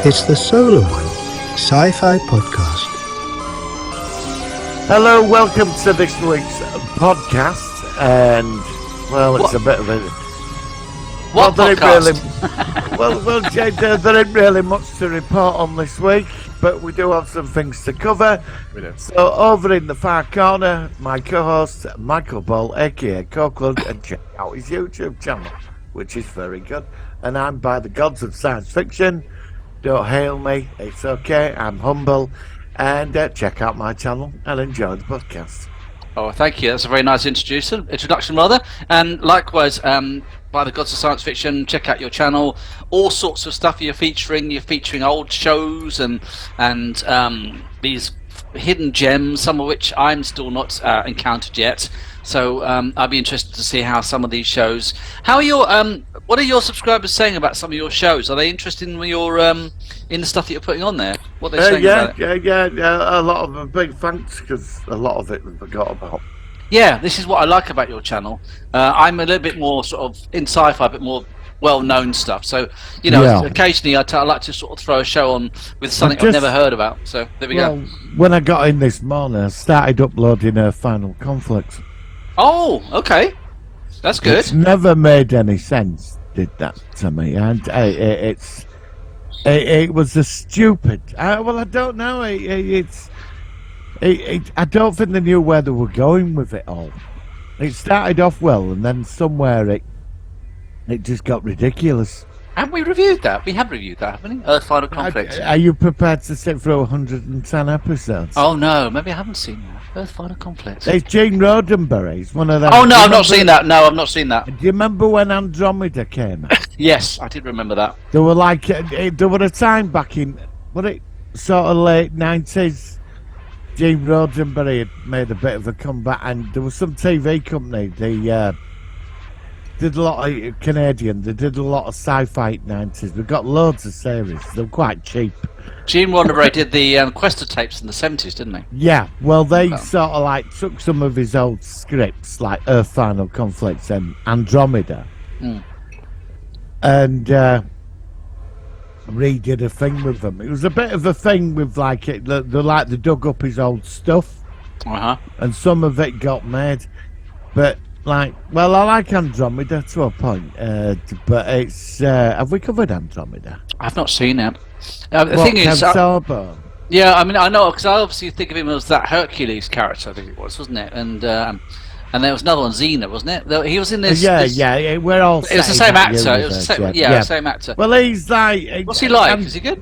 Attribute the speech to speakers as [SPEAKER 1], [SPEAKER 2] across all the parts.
[SPEAKER 1] It's the Solar One Sci-Fi Podcast.
[SPEAKER 2] Hello, welcome to this week's podcast, and well, it's a bit of a
[SPEAKER 3] podcast?
[SPEAKER 2] There ain't really much to report on this week, but we do have some things to cover. So over in the far corner, my co-host Michael Ball, aka Coquelin, and check out his YouTube channel, which is very good. And I'm by the gods of science fiction. Don't hail me, it's okay, I'm humble. And check out my channel and enjoy the podcast.
[SPEAKER 3] Oh, thank you. That's a very nice introduction, rather. And likewise, by the gods of science fiction, check out your channel. All sorts of stuff you're featuring. You're featuring old shows and these hidden gems, some of which I'm still not encountered yet. So I'd be interested to see how some of these shows. How are your what are your subscribers saying about some of your shows? Are they interested in your in the stuff that you're putting on there? What are they saying about it?
[SPEAKER 2] Yeah. A lot of them big thanks, because a lot of it we forgot about.
[SPEAKER 3] Yeah, this is what I like about your channel. I'm a little bit more sort of in sci-fi, a bit more well-known stuff. So, you know, occasionally I like to sort of throw a show on with something I've never heard about. So there we go.
[SPEAKER 2] When I got in this morning, I started uploading Final Conflict.
[SPEAKER 3] Oh, okay. That's good.
[SPEAKER 2] It's never made any sense, did that to me. And it was a stupid... I don't know. I don't think they knew where they were going with it all. It started off well, and then somewhere it just got ridiculous.
[SPEAKER 3] Haven't we reviewed that? We have reviewed that, haven't we? Earth Final Conflict.
[SPEAKER 2] Are you prepared to sit through 110 episodes?
[SPEAKER 3] Oh, no. Maybe I haven't seen that. Earth Final Conflict.
[SPEAKER 2] It's Gene Roddenberry. He's one of them.
[SPEAKER 3] Oh, no, I've not seen that. No, I've not seen that.
[SPEAKER 2] Do you remember when Andromeda came out?
[SPEAKER 3] Yes, I did remember that.
[SPEAKER 2] There were there were a time back in, sort of late 90s, Gene Roddenberry had made a bit of a comeback, and there was some TV company, they did a lot of Canadian, they did a lot of sci-fi 90s. We got loads of series, they were quite cheap.
[SPEAKER 3] Gene Roddenberry did the Questa tapes in the 70s, didn't he?
[SPEAKER 2] Yeah, well, they sort of took some of his old scripts, like Earth Final Conflict and Andromeda, and redid a thing with them. It was a bit of a thing with they dug up his old stuff, and some of it got made. But I like Andromeda to a point, but it's have we covered Andromeda?
[SPEAKER 3] I've not seen it. The thing is, yeah, I mean, I know, because I obviously think of him as that Hercules character, I think it was, wasn't it? And there was another one, Xena, wasn't it? He was in this.
[SPEAKER 2] Yeah. We're all.
[SPEAKER 3] It was the same actor. It was the same. Yeah, same actor.
[SPEAKER 2] Well, he's like.
[SPEAKER 3] What's he like? Is he good?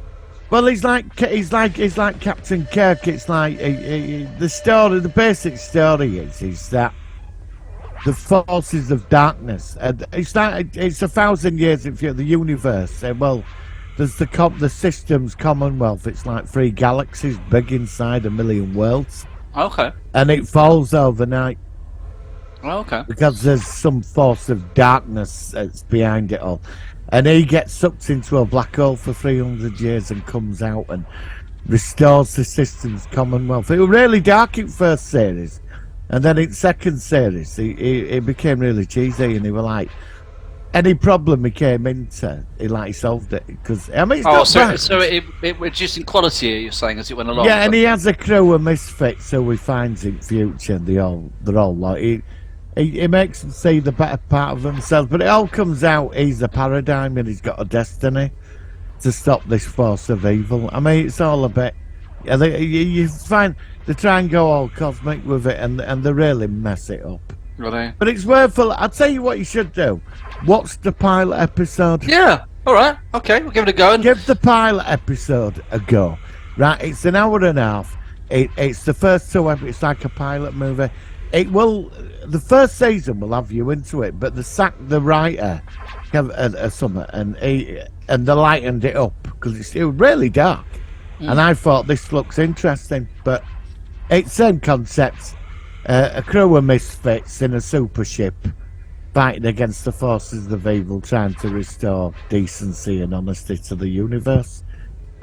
[SPEAKER 2] Well, he's like Captain Kirk. It's like the story. The basic story is that the forces of darkness, and it's 1,000 years into the universe. There's the system's Commonwealth. It's like 3 galaxies big inside 1,000,000 worlds.
[SPEAKER 3] Okay.
[SPEAKER 2] And it falls overnight.
[SPEAKER 3] Okay.
[SPEAKER 2] Because there's some force of darkness that's behind it all. And he gets sucked into a black hole for 300 years and comes out and restores the system's Commonwealth. It was really dark in first series. And then in second series, it became really cheesy, and he was like, any problem he came into, he solved it. Because I mean,
[SPEAKER 3] so it reduced in quality, you're saying, as it went along.
[SPEAKER 2] Yeah, and he has a crew of misfits who he finds in future, and they're all like he makes them see the better part of themselves. But it all comes out he's a paradigm, and he's got a destiny to stop this force of evil. I mean, it's all a bit. Yeah, you find they try and go all cosmic with it, and they really mess it up.
[SPEAKER 3] Really?
[SPEAKER 2] But it's worth it. I'll tell you what you should do. Watch the pilot episode.
[SPEAKER 3] Yeah. All right. Okay. We'll give it a go.
[SPEAKER 2] Give the pilot episode a go. Right. It's an hour and a half. It's the first 2 episodes. It's like a pilot movie. The first season will have you into it, but the writer a summer, and they lightened it up because it was really dark. And I thought this looks interesting, but it's same concept. A crew of misfits in a super ship fighting against the forces of evil, trying to restore decency and honesty to the universe.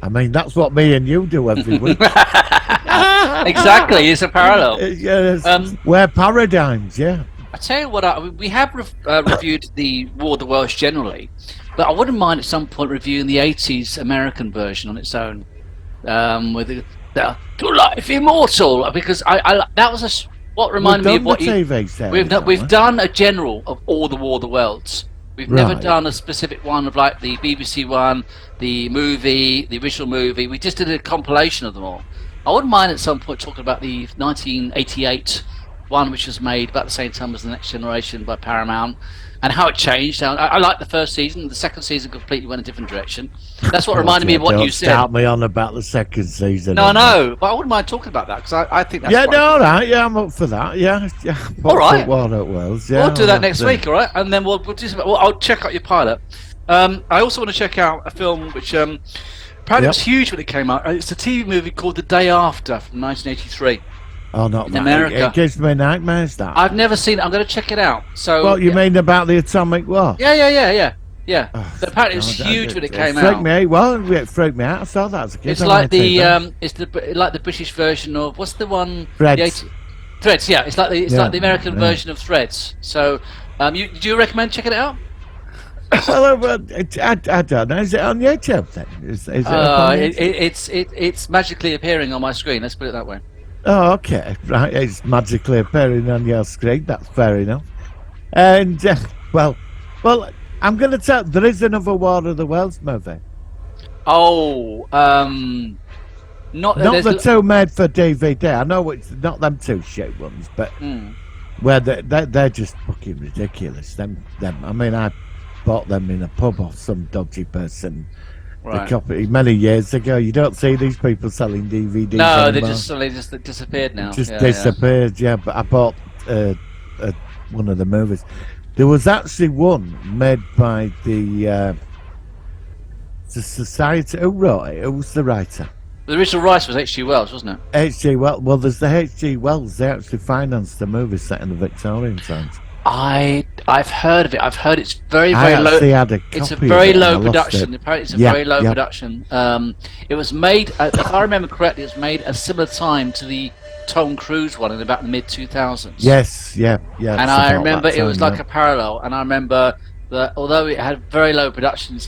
[SPEAKER 2] I mean, that's what me and you do every week.
[SPEAKER 3] Exactly, it's a parallel.
[SPEAKER 2] Yes, we're paradigms, yeah.
[SPEAKER 3] tell you what, we have reviewed the War of the Worlds generally, but I wouldn't mind at some point reviewing the '80s American version on its own, with the "To Life Immortal," because I that was what reminded me of what we've done a general of all the War of the Worlds. We've never done a specific one of like the BBC one, the movie, the original movie. We just did a compilation of them all. I wouldn't mind at some point talking about the 1988 one, which was made about the same time as The Next Generation by Paramount, and how it changed. I like the first season. The second season completely went a different direction. That's what reminded me of what you said.
[SPEAKER 2] Start me on about the second season.
[SPEAKER 3] No, no, but I wouldn't mind talking about that because I think that's
[SPEAKER 2] all right. Yeah, I'm up for that. Yeah.
[SPEAKER 3] All right.
[SPEAKER 2] Worlds. Yeah,
[SPEAKER 3] we'll do that next week, all right? And then we'll do some. Well, I'll check out your pilot. I also want to check out a film which apparently was huge when it came out. It's a TV movie called The Day After from 1983.
[SPEAKER 2] Oh, not
[SPEAKER 3] in America.
[SPEAKER 2] It gives me nightmares. That
[SPEAKER 3] I've never seen it. I'm going to check it out. So,
[SPEAKER 2] what you mean about the atomic war?
[SPEAKER 3] Yeah. But apparently it was huge when it came out.
[SPEAKER 2] It freaked me out. I saw that as a kid.
[SPEAKER 3] It's like the British version of what's the one?
[SPEAKER 2] Threads.
[SPEAKER 3] Threads. Yeah, it's like the American version of Threads. So, do you recommend checking it out?
[SPEAKER 2] Well, I don't know. Is it on YouTube then? Is it
[SPEAKER 3] it's magically appearing on my screen. Let's put it that way.
[SPEAKER 2] Oh, okay. Right, it's magically appearing on your screen. That's fair enough. And, well, I'm going to tell... There is another War of the Worlds movie.
[SPEAKER 3] Oh, not
[SPEAKER 2] the two made for DVD. I know it's not them two shit ones, but where they're just fucking ridiculous. Them. I mean, I bought them in a pub off some dodgy person. Right. A copy many years ago. You don't see these people selling DVDs.
[SPEAKER 3] No,
[SPEAKER 2] anymore.
[SPEAKER 3] they just disappeared now.
[SPEAKER 2] Disappeared. Yeah, but I bought one of the movies. There was actually one made by the Society. Who wrote it? Who was the writer?
[SPEAKER 3] The original writer was H.G. Wells, wasn't it?
[SPEAKER 2] H.G. Wells. Well, there's the H.G. Wells. They actually financed the movie set in the Victorian times.
[SPEAKER 3] I've heard of it. I've heard it's very low. It's a very low production. Apparently, it's a very low production. It was made, if I remember correctly, it was made at a similar time to the Tom Cruise one in about the mid 2000s.
[SPEAKER 2] Yes, yeah.
[SPEAKER 3] And I remember it was like a parallel. And I remember that although it had very low production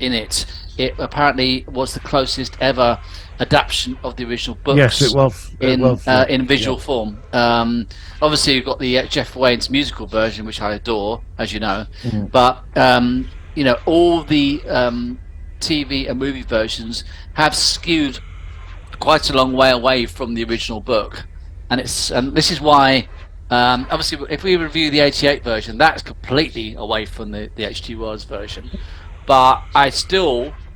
[SPEAKER 3] in it, it apparently was the closest ever adaptation of the original books.
[SPEAKER 2] Yes, it was.
[SPEAKER 3] In visual form. Obviously, you've got the Jeff Wayne's musical version, which I adore, as you know. But all the TV and movie versions have skewed quite a long way away from the original book, and this is why. Obviously, if we review the '88 version, that's completely away from the H.G. Wells version. But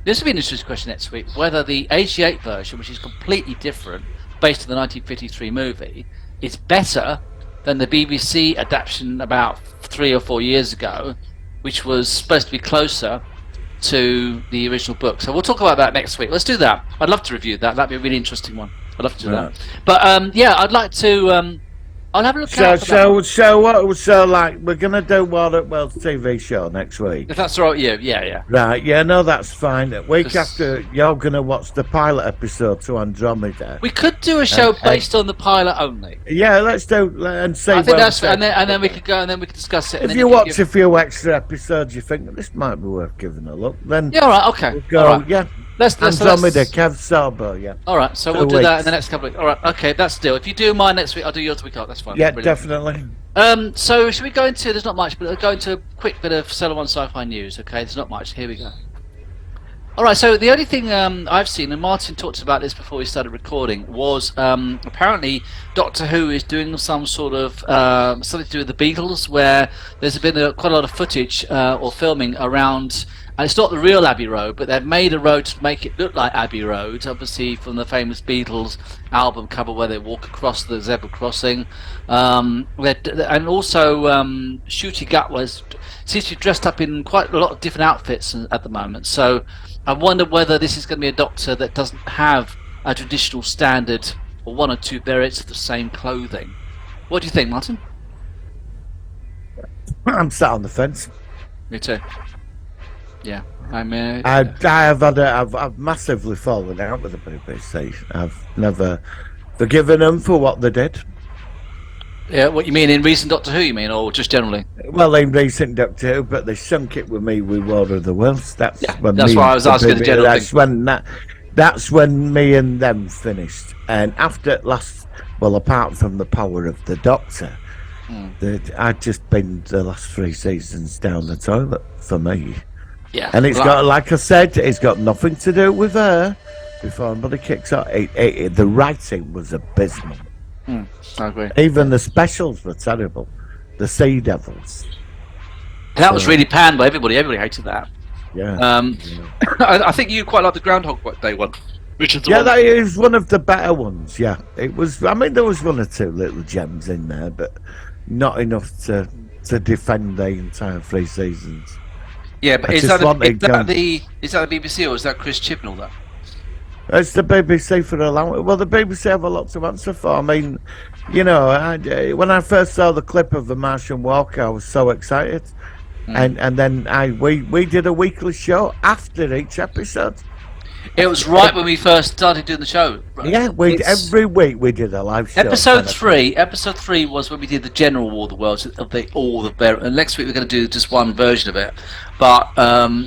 [SPEAKER 3] this will be an interesting question next week, whether the '88 version, which is completely different, based on the 1953 movie, is better than the BBC adaptation about 3 or 4 years ago, which was supposed to be closer to the original book. So we'll talk about that next week. Let's do that. I'd love to review that. That'd be a really interesting one. I'd love to do that. But I'd like to. I'll have a look out for that.
[SPEAKER 2] So like we're gonna do War of the Worlds TV show next week.
[SPEAKER 3] If that's all right, yeah.
[SPEAKER 2] Right, yeah, no, that's fine. Week after, you're gonna watch the pilot episode to Andromeda.
[SPEAKER 3] We could do a show based on the pilot only.
[SPEAKER 2] Yeah, let's do and see.
[SPEAKER 3] I think that's and then we could go and then we could discuss it.
[SPEAKER 2] If you watch a few extra episodes, you think this might be worth giving a look. Then
[SPEAKER 3] all right, okay.
[SPEAKER 2] We'll go,
[SPEAKER 3] all right.
[SPEAKER 2] Yeah. Andromeda, Kev Sorbo, yeah.
[SPEAKER 3] All right, so we'll do that in the next couple of weeks. All right, okay, that's the deal. If you do mine next week, I'll do yours the week after. That's fine.
[SPEAKER 2] Yeah,
[SPEAKER 3] brilliant.
[SPEAKER 2] Definitely.
[SPEAKER 3] So should we go into? There's not much, but we'll go into a quick bit of Solo One Sci-Fi news. Okay, there's not much. Here we go. All right, so the only thing I've seen, and Martin talked about this before we started recording, was apparently Doctor Who is doing some sort of something to do with the Beatles, where there's been quite a lot of footage or filming around. And it's not the real Abbey Road, but they've made a road to make it look like Abbey Road, obviously from the famous Beatles album cover where they walk across the zebra crossing. And also Shooty Gatwa seems to be dressed up in quite a lot of different outfits at the moment. So I wonder whether this is going to be a Doctor that doesn't have a traditional standard or one or two variants of the same clothing. What do you think, Martin?
[SPEAKER 2] I'm sat on the fence.
[SPEAKER 3] Me too. Yeah,
[SPEAKER 2] I've massively fallen out with the BBC. I've never forgiven them for what they did.
[SPEAKER 3] Yeah, what you mean in recent Doctor Who? You mean, or just generally?
[SPEAKER 2] Well, in recent Doctor Who, but they sunk it with me with War of the Worlds. That's
[SPEAKER 3] Yeah,
[SPEAKER 2] when
[SPEAKER 3] that's
[SPEAKER 2] me
[SPEAKER 3] why I
[SPEAKER 2] and
[SPEAKER 3] was asking the general
[SPEAKER 2] That's
[SPEAKER 3] thing.
[SPEAKER 2] when that's when me and them finished. And after apart from the power of the Doctor, I'd just been the last 3 seasons down the toilet for me.
[SPEAKER 3] Yeah,
[SPEAKER 2] And it's got, like I said, it's got nothing to do with her. Before anybody kicks off, the writing was abysmal.
[SPEAKER 3] I agree.
[SPEAKER 2] Even the specials were terrible. The Sea Devils.
[SPEAKER 3] That was really panned by everybody. Everybody hated that.
[SPEAKER 2] Yeah.
[SPEAKER 3] I think you quite like the Groundhog Day one, which is the one.
[SPEAKER 2] That is one of the better ones. Yeah, it was. I mean, there was 1 or 2 little gems in there, but not enough to defend the entire 3 seasons.
[SPEAKER 3] Yeah, but is that the BBC or is that Chris Chibnall though?
[SPEAKER 2] It's the BBC for allowing. Well, the BBC have a lot to answer for. I mean, you know, when I first saw the clip of the Martian Walker, I was so excited, and then we did a weekly show after each episode.
[SPEAKER 3] It was right when we first started doing the show. Right?
[SPEAKER 2] Yeah, every week we did a live show.
[SPEAKER 3] Episode 3 was when we did the general War of the Worlds of and next week we're going to do just one version of it. But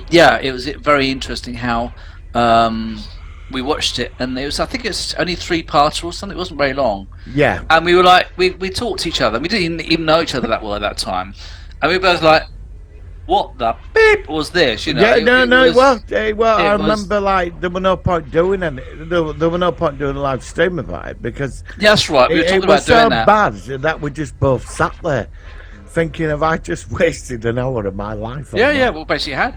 [SPEAKER 3] yeah, it was very interesting how we watched it, and I think it's only 3-parter or something. It wasn't very long.
[SPEAKER 2] Yeah,
[SPEAKER 3] and we were like, we talked to each other. We didn't even know each other that well at that time, and we were both like, what the beep was this? You know?
[SPEAKER 2] Yeah, I remember like there were no point doing any. There were no point doing a live stream about it because
[SPEAKER 3] that's right. We were talking about doing that.
[SPEAKER 2] It was so bad that we just both sat there thinking, have I just wasted an hour of my life?
[SPEAKER 3] Yeah. Well, basically, you had.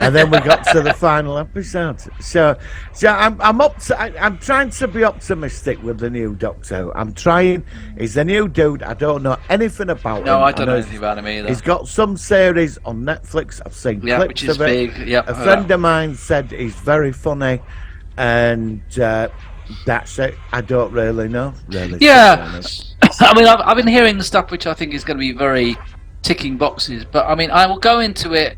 [SPEAKER 2] And then we got to the final episode. So I'm trying to be optimistic with the new Doctor. I'm trying. He's a new dude. I don't know anything about him.
[SPEAKER 3] No, I don't know anything about him either.
[SPEAKER 2] He's got some series on Netflix. I've seen clips
[SPEAKER 3] which is
[SPEAKER 2] of it.
[SPEAKER 3] big. Yeah,
[SPEAKER 2] a friend of mine said he's very funny, and that's it. I don't really know.
[SPEAKER 3] Yeah, I mean, I've been hearing the stuff which I think is going to be very ticking boxes, but I mean, I will go into it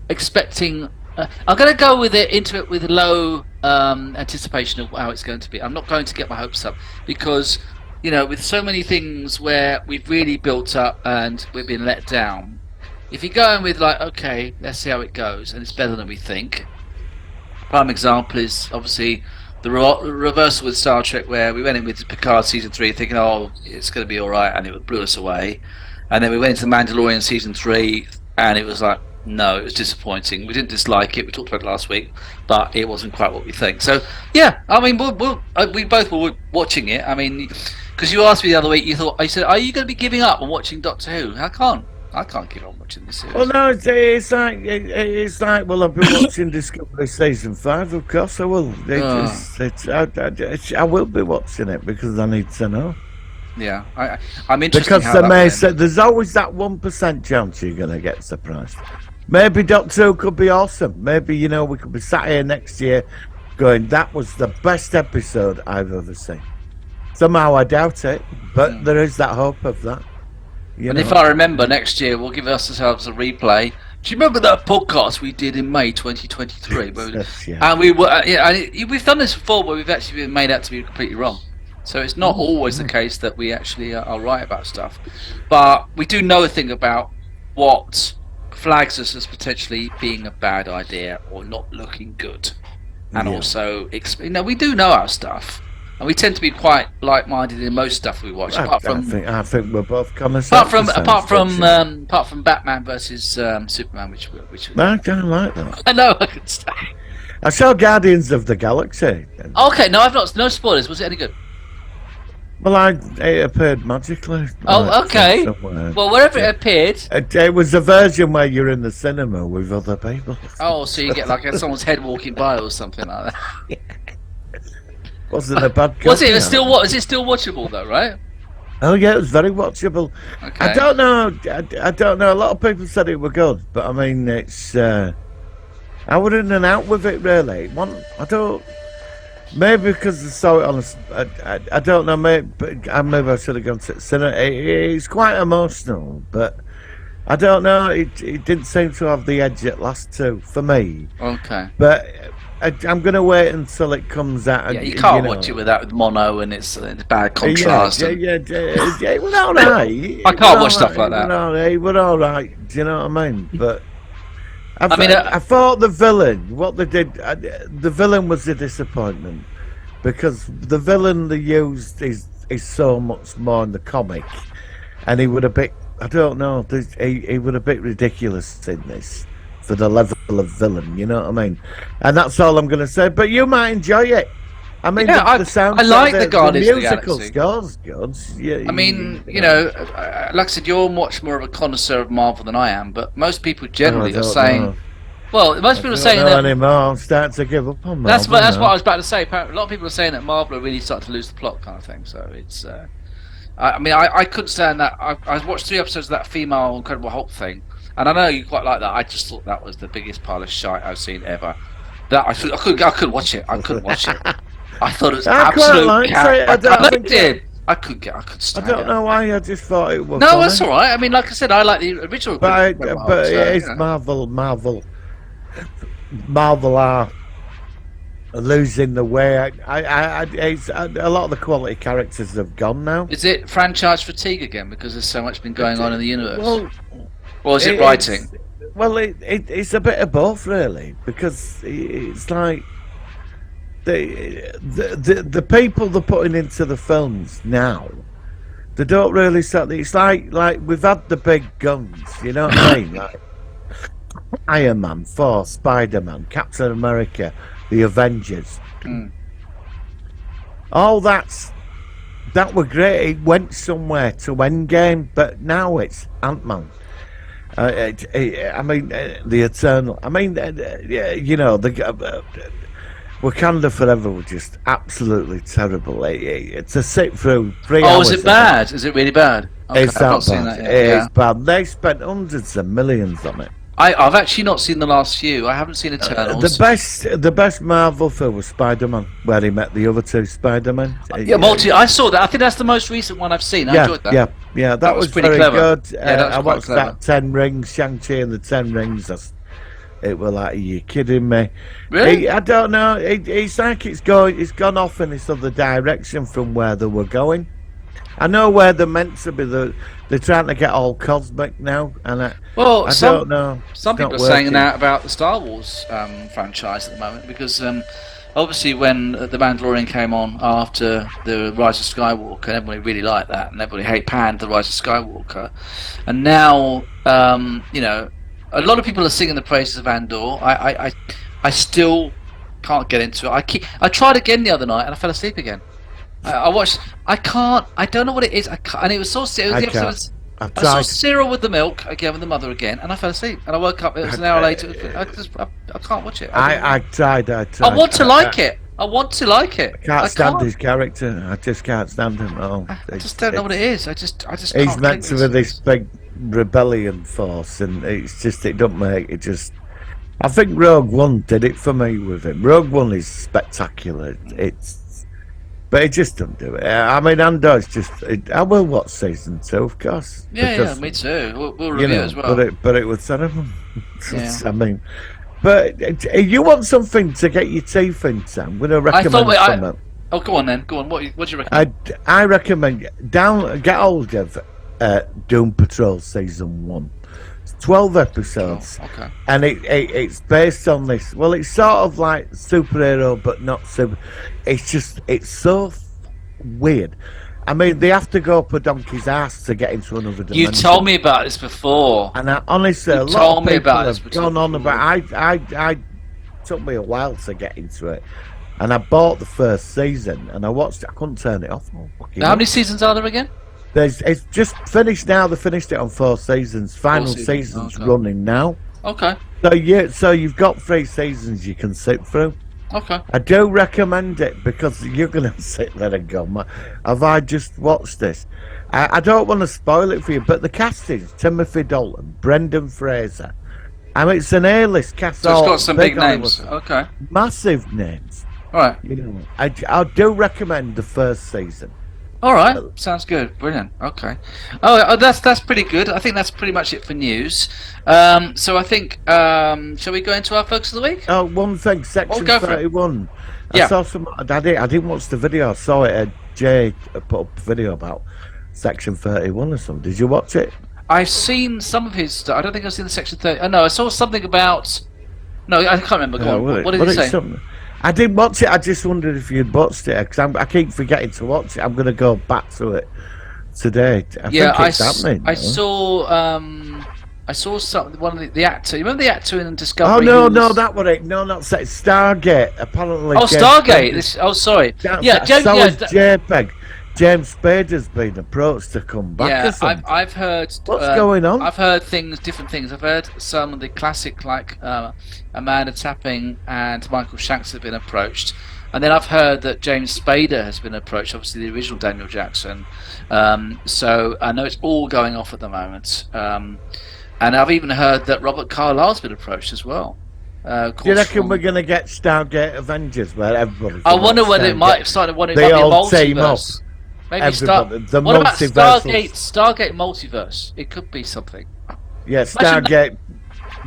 [SPEAKER 3] expecting I'm going to go into it with low anticipation of how it's going to be. I'm not going to get my hopes up because, you know, with so many things where we've really built up and we've been let down, if you go in with like, okay, let's see how it goes, and it's better than we think. Prime example is obviously the reversal with Star Trek, where we went in with Picard season 3 thinking, oh, it's going to be all right, and it blew us away. And then we went into The Mandalorian season 3, and it was like, no, it was disappointing. We didn't dislike it. We talked about it last week, but it wasn't quite what we think. So, yeah, I mean, we both were watching it. I mean, because you asked me the other week, I said, are you going to be giving up on watching Doctor Who? I can't give up on watching this series.
[SPEAKER 2] Well, no, it's like, well, I've been watching Discovery season 5. Of course, I will. I will be watching it because I need to know.
[SPEAKER 3] Yeah, I'm interested.
[SPEAKER 2] Because there's always that 1% chance you're going to get surprised. Maybe Doctor Who could be awesome. Maybe, you know, we could be sat here next year going, that was the best episode I've ever seen. Somehow I doubt it, but there is that hope of that.
[SPEAKER 3] And if I remember, next year we'll give ourselves a replay. Do you remember that podcast we did in May 2023? And we've done this before, where we've actually been made out to be completely wrong. So it's not always the case that we actually are right about stuff, but we do know a thing about what flags us as potentially being a bad idea or not looking good, and also we do know our stuff, and we tend to be quite like-minded in most stuff we watch. I
[SPEAKER 2] think we're both common sense.
[SPEAKER 3] Apart from Batman versus Superman, which
[SPEAKER 2] I don't like that.
[SPEAKER 3] I know I can say.
[SPEAKER 2] I saw Guardians of the Galaxy.
[SPEAKER 3] Okay, no, I've not. No spoilers. Was it any good?
[SPEAKER 2] Well, it appeared magically.
[SPEAKER 3] Oh, okay. Well, wherever it appeared...
[SPEAKER 2] It was a version where you're in the cinema with other people.
[SPEAKER 3] Oh, so you get like someone's head walking by or something like that.
[SPEAKER 2] Wasn't a bad
[SPEAKER 3] Was it still is it still watchable though, right?
[SPEAKER 2] Oh yeah, it was very watchable.
[SPEAKER 3] Okay.
[SPEAKER 2] I don't know. I don't know. A lot of people said it were good, but I mean, it's... I was in and out with it, really. I don't... Maybe because I saw it on I don't know, maybe I should have gone to the cinema. It's quite emotional, but I don't know, it didn't seem to have the edge at last two, for me.
[SPEAKER 3] Okay.
[SPEAKER 2] But I'm going to wait until it comes out.
[SPEAKER 3] Yeah, you can't watch it with mono and it's bad contrast.
[SPEAKER 2] It was all right.
[SPEAKER 3] I can't watch stuff like that.
[SPEAKER 2] It was all right. Do you know what I mean? But
[SPEAKER 3] I
[SPEAKER 2] thought the villain, what they did, the villain was a disappointment because the villain they used is so much more in the comic, and he would a bit. I don't know. He would a bit ridiculous in this for the level of villain. You know what I mean? And that's all I'm going to say. But you might enjoy it. I mean,
[SPEAKER 3] yeah,
[SPEAKER 2] the sound.
[SPEAKER 3] I like the Guardians of the
[SPEAKER 2] musical
[SPEAKER 3] Galaxy.
[SPEAKER 2] score's good. Yeah,
[SPEAKER 3] I mean, you know, like I said, you're much more of a connoisseur of Marvel than I am, but most people generally are saying.
[SPEAKER 2] Know.
[SPEAKER 3] Well, most people are saying that.
[SPEAKER 2] Anymore. I'm starting to give up on Marvel.
[SPEAKER 3] That's what I was about to say. A lot of people are saying that Marvel are really starting to lose the plot, kind of thing. So it's. I couldn't stand that. I watched 3 episodes of that female Incredible Hulk thing, and I know you quite like that. I just thought that was the biggest pile of shite I've seen ever. That I couldn't watch it. I couldn't watch it. I thought it was absolute. I liked it. I couldn't stand it.
[SPEAKER 2] I don't know why. I just thought it was.
[SPEAKER 3] No,
[SPEAKER 2] funny.
[SPEAKER 3] that's all right. I mean, like I said, I like the original.
[SPEAKER 2] But it is Marvel. Marvel are losing the way. It's, a lot of the quality characters have gone now.
[SPEAKER 3] Is it franchise fatigue again because there's so much been going on in the universe? Or is it writing?
[SPEAKER 2] It's a bit of both, really, because it's like the people they're putting into the films now, they don't really set. It's like we've had the big guns, you know what I mean? Like Iron Man, Thor, Spider-Man, Captain America, the Avengers. All that were great. It went somewhere to Endgame, but now it's Ant-Man. I mean, the Eternal. I mean, you know, the Wakanda Forever was just absolutely terrible. To sit through 3 hours.
[SPEAKER 3] Oh, is it bad? Is it really bad? Okay,
[SPEAKER 2] it's
[SPEAKER 3] I've not seen that yet.
[SPEAKER 2] It's bad. They spent hundreds of millions on it.
[SPEAKER 3] I've actually not seen the last few. I haven't seen Eternals.
[SPEAKER 2] The best Marvel film was Spider-Man, where he met the other 2 Spider-Men.
[SPEAKER 3] Yeah, I saw that. I think that's the most recent one I've seen. I enjoyed that.
[SPEAKER 2] Yeah, that was
[SPEAKER 3] pretty
[SPEAKER 2] very
[SPEAKER 3] clever.
[SPEAKER 2] good.
[SPEAKER 3] I
[SPEAKER 2] watched that 10 Rings, Shang-Chi and the 10 Rings. It was like, are you kidding me?
[SPEAKER 3] Really?
[SPEAKER 2] I don't know. It's like it's gone off in this other direction from where they were going. I know where they're meant to be. They're trying to get all cosmic now, and I don't know.
[SPEAKER 3] Some people are saying that about the Star Wars franchise at the moment because obviously when the Mandalorian came on after the Rise of Skywalker, everybody really liked that, and everybody panned the Rise of Skywalker, and now you know, a lot of people are singing the praises of Andor. I still can't get into it. I tried again the other night and I fell asleep again. I watched. I can't. I don't know what it is. And it was so. I saw Cyril with the milk again with the mother again, and I fell asleep. And I woke up. It was an hour later. I can't watch it.
[SPEAKER 2] I tried.
[SPEAKER 3] I want to like it. I want to like it.
[SPEAKER 2] I can't stand his character. I just can't stand him at all.
[SPEAKER 3] I just don't know what it is. I just.
[SPEAKER 2] He's meant to be this big rebellion force, and it's just it don't make it just. I think Rogue One did it for me with him. Rogue One is spectacular. But it just doesn't do it. I mean, Andor's just. I will watch season 2, of course.
[SPEAKER 3] Yeah, me too. We'll review it as well.
[SPEAKER 2] But it was terrible.
[SPEAKER 3] Yeah.
[SPEAKER 2] I mean, but you want something to get your teeth into? I'm going to recommend something.
[SPEAKER 3] Oh, go on then. Go on. What do you recommend?
[SPEAKER 2] I recommend get hold of Doom Patrol season 1. It's 12 episodes.
[SPEAKER 3] Oh, okay.
[SPEAKER 2] And it's based on this. Well, it's sort of like superhero, but not super. It's so weird. I mean, they have to go up a donkey's ass to get into another dimension.
[SPEAKER 3] You told me about this before.
[SPEAKER 2] And honestly, a lot of people have gone on about. I took me a while to get into it, and I bought the first season, and I watched it. I couldn't turn it off.
[SPEAKER 3] How many seasons are there again?
[SPEAKER 2] It's just finished now. They finished it on 4 seasons. Final season's running now.
[SPEAKER 3] Okay.
[SPEAKER 2] So you've got 3 seasons you can sit through.
[SPEAKER 3] Okay.
[SPEAKER 2] I do recommend it because you're going to sit there and go, have I just watched this? I don't want to spoil it for you, but the cast is Timothy Dalton, Brendan Fraser. I mean, it's an A-list cast.
[SPEAKER 3] So it's got some big names. Okay.
[SPEAKER 2] Massive names.
[SPEAKER 3] All right.
[SPEAKER 2] You know, I do recommend the first season.
[SPEAKER 3] All right, sounds good, brilliant. Okay, that's pretty good. I think that's pretty much it for news. So I think shall we go into our focus of the week?
[SPEAKER 2] Oh, one thing, Section
[SPEAKER 3] go for it.
[SPEAKER 2] 31. I
[SPEAKER 3] Yeah.
[SPEAKER 2] saw some. I didn't watch the video. I saw it. Jay put up a video about Section 31 or something. Did you watch it?
[SPEAKER 3] I've seen some of his stuff. I don't think I've seen the Section 30. Oh no, I saw something about. No, I can't remember. Go on. What did he say?
[SPEAKER 2] I didn't watch it. I just wondered if you'd watched it because I keep forgetting to watch it. I'm going to go back to it today. I think it's happening.
[SPEAKER 3] I saw something. One of the actor. You remember the actor in Discovery?
[SPEAKER 2] Oh no, that one ain't. No, not Stargate. Apparently.
[SPEAKER 3] Oh, Stargate. Sorry.
[SPEAKER 2] JPEG. James Spader's been approached to come back.
[SPEAKER 3] Yeah,
[SPEAKER 2] or something.
[SPEAKER 3] I've heard.
[SPEAKER 2] What's going on?
[SPEAKER 3] I've heard different things. I've heard some of the classic, like Amanda Tapping and Michael Shanks have been approached, and then I've heard that James Spader has been approached. Obviously, the original Daniel Jackson. So I know it's all going off at the moment, and I've even heard that Robert Carlyle's been approached as well.
[SPEAKER 2] Do you reckon we're going to get Stargate Avengers where everybody?
[SPEAKER 3] I wonder whether it might start. It might be a multiverse. Maybe what about Stargate multiverse? It could be something.
[SPEAKER 2] Yeah, Stargate.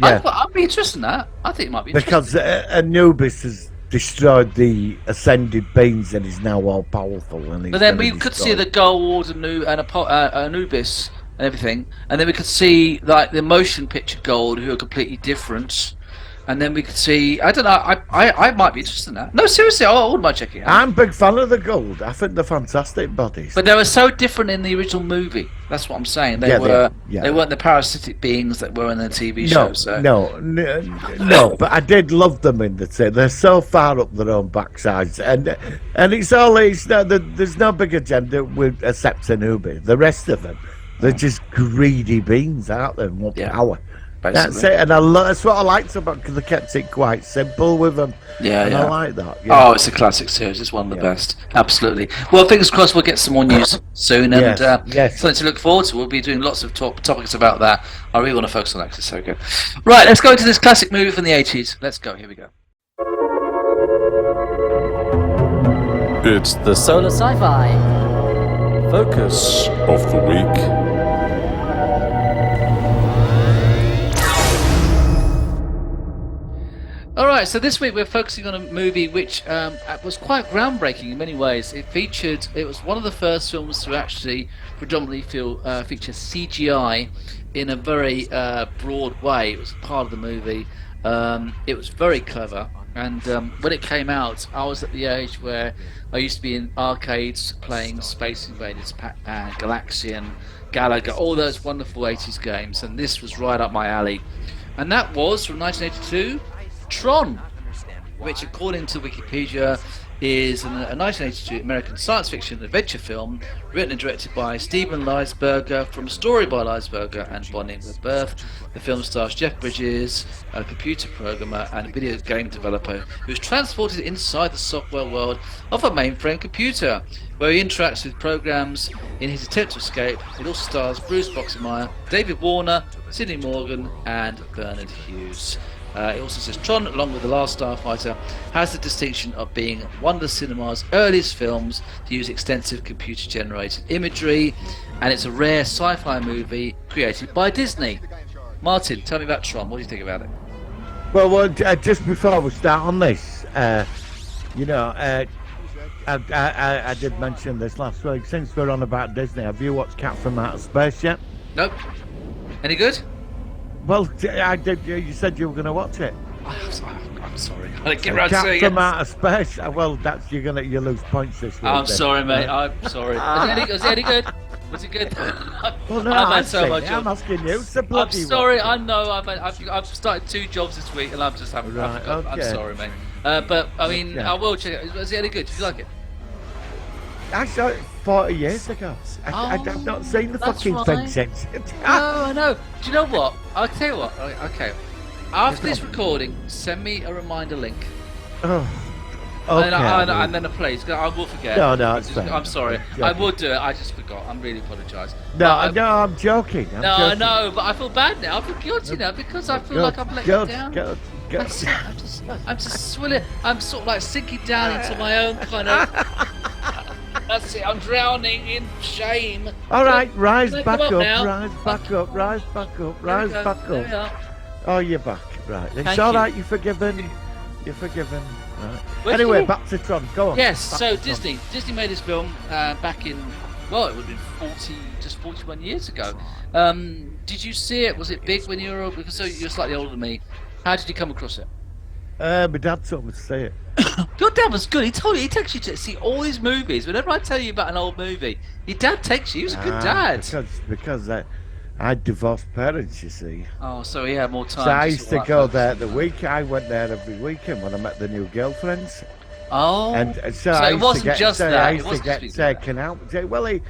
[SPEAKER 2] Yeah,
[SPEAKER 3] I'd be interested in that. I think it might be
[SPEAKER 2] because Anubis has destroyed the ascended beings and is now all powerful.
[SPEAKER 3] But then we could see the gold and Anubis and everything, and then we could see like the motion picture gold who are completely different. And then we could see. I don't know. I might be interested in that. No, seriously, I wouldn't mind checking it out.
[SPEAKER 2] I'm a big fan of the gold. I think they're fantastic bodies.
[SPEAKER 3] But they were so different in the original movie. That's what I'm saying. They weren't the parasitic beings that were in the TV show.
[SPEAKER 2] No. But I did love them in the TV. They're so far up their own backsides, and there's no big agenda with except Anubis. The rest of them, they're just greedy beings, aren't they? More power. Basically. That's it, and that's what I liked about because they kept it quite simple with them. I like that. Yeah.
[SPEAKER 3] Oh, it's a classic series. It's one of the best. Absolutely. Well, fingers crossed we'll get some more news soon, and something to look forward to. We'll be doing lots of topics about that. I really want to focus on that because it's so good. Right, let's go into this classic movie from the 80s. Let's go. Here we go.
[SPEAKER 4] It's the
[SPEAKER 5] Solar Sci-Fi
[SPEAKER 4] focus of the week.
[SPEAKER 3] Alright, so this week we're focusing on a movie which was quite groundbreaking in many ways. It was one of the first films to actually predominantly feature CGI in a very broad way. It was part of the movie. It was very clever, and when it came out, I was at the age where I used to be in arcades playing Space Invaders, Galaxian, Galaga, all those wonderful 80s games, and this was right up my alley. And that was from 1982. Tron, which according to Wikipedia is a 1982 American science fiction adventure film written and directed by Steven Leisberger, from a story by Leisberger and Bonnie Birth. The film stars Jeff Bridges, a computer programmer and video game developer who is transported inside the software world of a mainframe computer, where he interacts with programs in his attempt to escape. It also stars Bruce Boxemeyer, David Warner, Sidney Morgan and Bernard Hughes. It also says Tron, along with The Last Starfighter, has the distinction of being one of the cinema's earliest films to use extensive computer-generated imagery, and it's a rare sci-fi movie created by Disney. Martin, tell me about Tron. What do you think about it?
[SPEAKER 2] Well, just before we start on this, I did mention this last week. Since we're on about Disney, have you watched Cat from Outer Space yet?
[SPEAKER 3] Nope. Any good?
[SPEAKER 2] Well, I did. You said you were going to watch it.
[SPEAKER 3] I'm sorry. I didn't get around to saying it.
[SPEAKER 2] Cat from Outer Space. Well, that's you lose points this week.
[SPEAKER 3] I'm sorry, mate. I'm sorry. Was it any good? Was it good?
[SPEAKER 2] Well, no, I'm asking you. It's a bloody.
[SPEAKER 3] I'm sorry. I know. I've started 2 jobs this week, and I'm just having.
[SPEAKER 2] Right, okay.
[SPEAKER 3] I'm sorry, mate. But I mean, I will check it. Was it any good? Did you like it?
[SPEAKER 2] I saw it 40 years ago. I've not seen the fucking thing since.
[SPEAKER 3] I know. Do you know what? I'll tell you what. Okay. After this recording, send me a reminder link.
[SPEAKER 2] Oh. Okay.
[SPEAKER 3] And then a please. I will forget.
[SPEAKER 2] No, it's fine.
[SPEAKER 3] I'm sorry. I will do it. I just forgot. I'm really apologise.
[SPEAKER 2] No, I'm joking.
[SPEAKER 3] I know, but I feel bad now. I feel guilty now because I feel like I'm letting you down. I'm just swilling. I'm sort of like sinking down into my own kind of. That's it. I'm drowning in shame.
[SPEAKER 2] All right, rise
[SPEAKER 3] Come
[SPEAKER 2] back
[SPEAKER 3] up
[SPEAKER 2] up,
[SPEAKER 3] now.
[SPEAKER 2] rise back up, rise back up,
[SPEAKER 3] There we
[SPEAKER 2] rise
[SPEAKER 3] go.
[SPEAKER 2] back
[SPEAKER 3] There we
[SPEAKER 2] up.
[SPEAKER 3] are.
[SPEAKER 2] Oh, you're back. Right. It's
[SPEAKER 3] Thank
[SPEAKER 2] all
[SPEAKER 3] you.
[SPEAKER 2] right. You're forgiven. You're forgiven. Right.
[SPEAKER 3] Where did
[SPEAKER 2] Anyway,
[SPEAKER 3] you-
[SPEAKER 2] back to Tron. Go on.
[SPEAKER 3] Yes,
[SPEAKER 2] Back
[SPEAKER 3] so
[SPEAKER 2] to Tron.
[SPEAKER 3] Disney made this film back in, well, it would have been 41 years ago. Did you see it? Was it big when you were, because so you're slightly older than me. How did you come across it?
[SPEAKER 2] My dad told me to say it.
[SPEAKER 3] Your dad was good. He takes you to see all these movies. Whenever I tell you about an old movie, your dad takes you. He was a good dad.
[SPEAKER 2] Because I had divorced parents, you see.
[SPEAKER 3] Oh, so he had more time.
[SPEAKER 2] So I
[SPEAKER 3] to
[SPEAKER 2] used
[SPEAKER 3] sort
[SPEAKER 2] to
[SPEAKER 3] of
[SPEAKER 2] go
[SPEAKER 3] like
[SPEAKER 2] there
[SPEAKER 3] focus
[SPEAKER 2] the
[SPEAKER 3] on
[SPEAKER 2] week. I went there every weekend when I met the new girlfriends.
[SPEAKER 3] Oh,
[SPEAKER 2] And
[SPEAKER 3] so
[SPEAKER 2] I
[SPEAKER 3] it
[SPEAKER 2] used
[SPEAKER 3] wasn't
[SPEAKER 2] to get,
[SPEAKER 3] just
[SPEAKER 2] so
[SPEAKER 3] that.
[SPEAKER 2] I
[SPEAKER 3] It
[SPEAKER 2] used to
[SPEAKER 3] wasn't
[SPEAKER 2] get
[SPEAKER 3] just that.
[SPEAKER 2] taken out. Well, it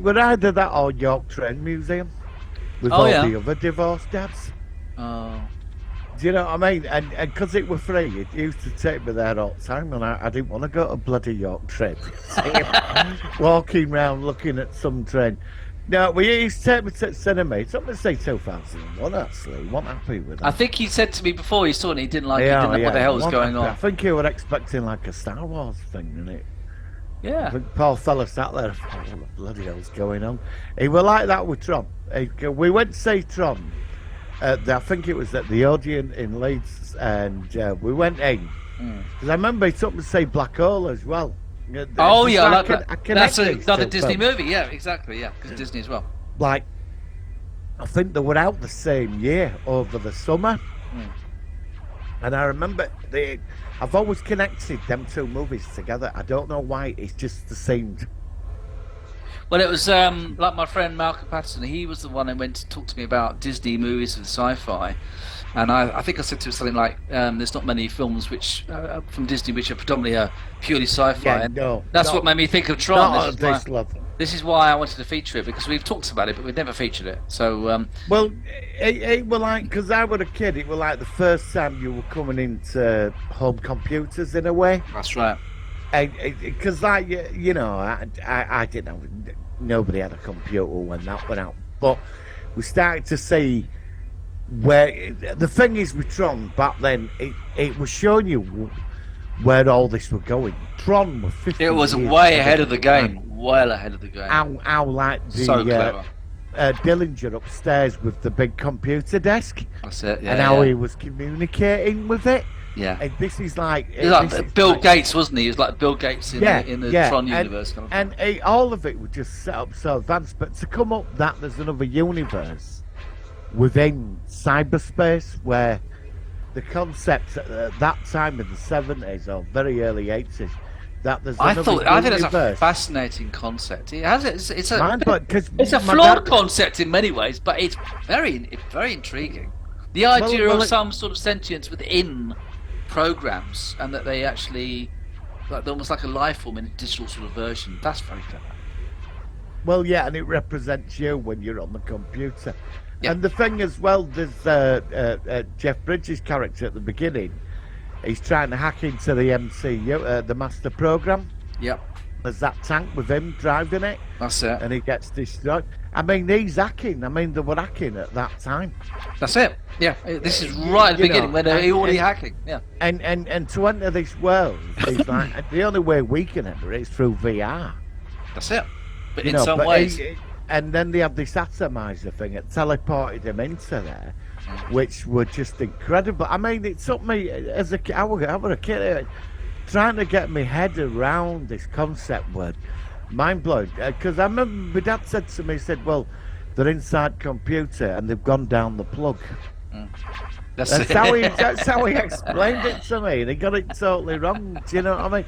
[SPEAKER 2] was either that or York Train Museum with
[SPEAKER 3] Oh,
[SPEAKER 2] all
[SPEAKER 3] yeah.
[SPEAKER 2] the other divorced dads.
[SPEAKER 3] Oh,
[SPEAKER 2] Do you know what I mean? And because it was free, it used to take me there all the time, and I didn't want to go to bloody York Train. Walking round looking at some train. No, we used to take me to the cinema. It's up to say 2001, actually. Wasn't happy with that.
[SPEAKER 3] I think he said to me before he saw it, he didn't like it. He didn't know what the hell was going
[SPEAKER 2] I
[SPEAKER 3] on.
[SPEAKER 2] think he was expecting like a Star Wars thing, didn't it? I
[SPEAKER 3] Yeah.
[SPEAKER 2] think Paul fella sat there, oh, what the bloody hell's going on? He was like that with Tron. We went to see Tron. I think it was at the Odeon in Leeds, and we went in. Because I remember he took me to see Black Hole as well.
[SPEAKER 3] Oh
[SPEAKER 2] Just
[SPEAKER 3] yeah,
[SPEAKER 2] like
[SPEAKER 3] that's
[SPEAKER 2] I connect these
[SPEAKER 3] another
[SPEAKER 2] two
[SPEAKER 3] Disney
[SPEAKER 2] films.
[SPEAKER 3] movie. Yeah, exactly. Yeah, because Disney as well.
[SPEAKER 2] Like, I think they were out the same year over the summer. And I remember I've always connected them two movies together. I don't know why. It's just the same.
[SPEAKER 3] Well, it was like my friend Malcolm Patterson. He was the one who went to talk to me about Disney movies and sci-fi. And I think I said to him something like, "There's not many films which from Disney which are predominantly purely sci-fi."
[SPEAKER 2] Yeah,
[SPEAKER 3] And
[SPEAKER 2] no,
[SPEAKER 3] that's
[SPEAKER 2] not-
[SPEAKER 3] what made me think of Tron.
[SPEAKER 2] Not at this level.
[SPEAKER 3] This is why I wanted to feature it, because we've talked about it, but we've never featured it. So
[SPEAKER 2] Well, it was like, because I was a kid, it was like the first time you were coming into home computers in a way.
[SPEAKER 3] that's right.
[SPEAKER 2] Because, like, you know, I didn't know, nobody had a computer when that went out. But we started to see where, the thing is with Tron back then, it was showing you where all this was going. Tron was 50
[SPEAKER 3] It was
[SPEAKER 2] years
[SPEAKER 3] way ahead of the
[SPEAKER 2] time.
[SPEAKER 3] game. Well ahead of the game.
[SPEAKER 2] How like the
[SPEAKER 3] So clever.
[SPEAKER 2] Dillinger upstairs with the big computer desk,
[SPEAKER 3] That's it. Yeah.
[SPEAKER 2] and how
[SPEAKER 3] yeah.
[SPEAKER 2] he was communicating with it.
[SPEAKER 3] Yeah.
[SPEAKER 2] And this is like,
[SPEAKER 3] He was
[SPEAKER 2] this
[SPEAKER 3] like
[SPEAKER 2] is
[SPEAKER 3] Bill
[SPEAKER 2] like-
[SPEAKER 3] Gates, wasn't he? He was like Bill Gates in the Tron universe. Kind of thing.
[SPEAKER 2] And all of it was just set up so advanced. But to come up that there's another universe within cyberspace where the concept at that time in the 70s or very early 80s that there's
[SPEAKER 3] I
[SPEAKER 2] another
[SPEAKER 3] think that's a
[SPEAKER 2] universe.
[SPEAKER 3] fascinating concept. It has it's a
[SPEAKER 2] Mind, but 'cause
[SPEAKER 3] it's a
[SPEAKER 2] my
[SPEAKER 3] flawed
[SPEAKER 2] dad-
[SPEAKER 3] concept in many ways, but it's very intriguing. The idea
[SPEAKER 2] well,
[SPEAKER 3] of
[SPEAKER 2] it-
[SPEAKER 3] some sort of sentience within programs, and that they actually like almost like a life form in a digital sort of version. That's very clever.
[SPEAKER 2] Well, yeah, and it represents you when you're on the computer.
[SPEAKER 3] Yeah.
[SPEAKER 2] And the thing as well, there's Jeff Bridges' character at the beginning. He's trying to hack into the MCU, the Master Program.
[SPEAKER 3] Yep,
[SPEAKER 2] There's that tank with him driving it,
[SPEAKER 3] that's it.
[SPEAKER 2] and he gets destroyed. I mean, he's hacking. I mean, they were hacking at that time.
[SPEAKER 3] That's it. Yeah, this is right at the
[SPEAKER 2] You know,
[SPEAKER 3] beginning when they're already
[SPEAKER 2] and-
[SPEAKER 3] hacking. Yeah,
[SPEAKER 2] And to enter this world, he's like, the only way we can enter it is through VR.
[SPEAKER 3] that's it. But
[SPEAKER 2] You
[SPEAKER 3] in
[SPEAKER 2] know,
[SPEAKER 3] some
[SPEAKER 2] but
[SPEAKER 3] ways,
[SPEAKER 2] and then they have this atomizer thing. It teleported him into there, which were just incredible. I mean, it took me as a kid. I was a kid trying to get my head around this concept word, mind blowing. Because I remember my dad said to me, he said, "Well, they're inside computer and they've gone down the plug."
[SPEAKER 3] that's
[SPEAKER 2] That's
[SPEAKER 3] it.
[SPEAKER 2] that's how he explained it to me, and he got it totally wrong. Do you know what I mean?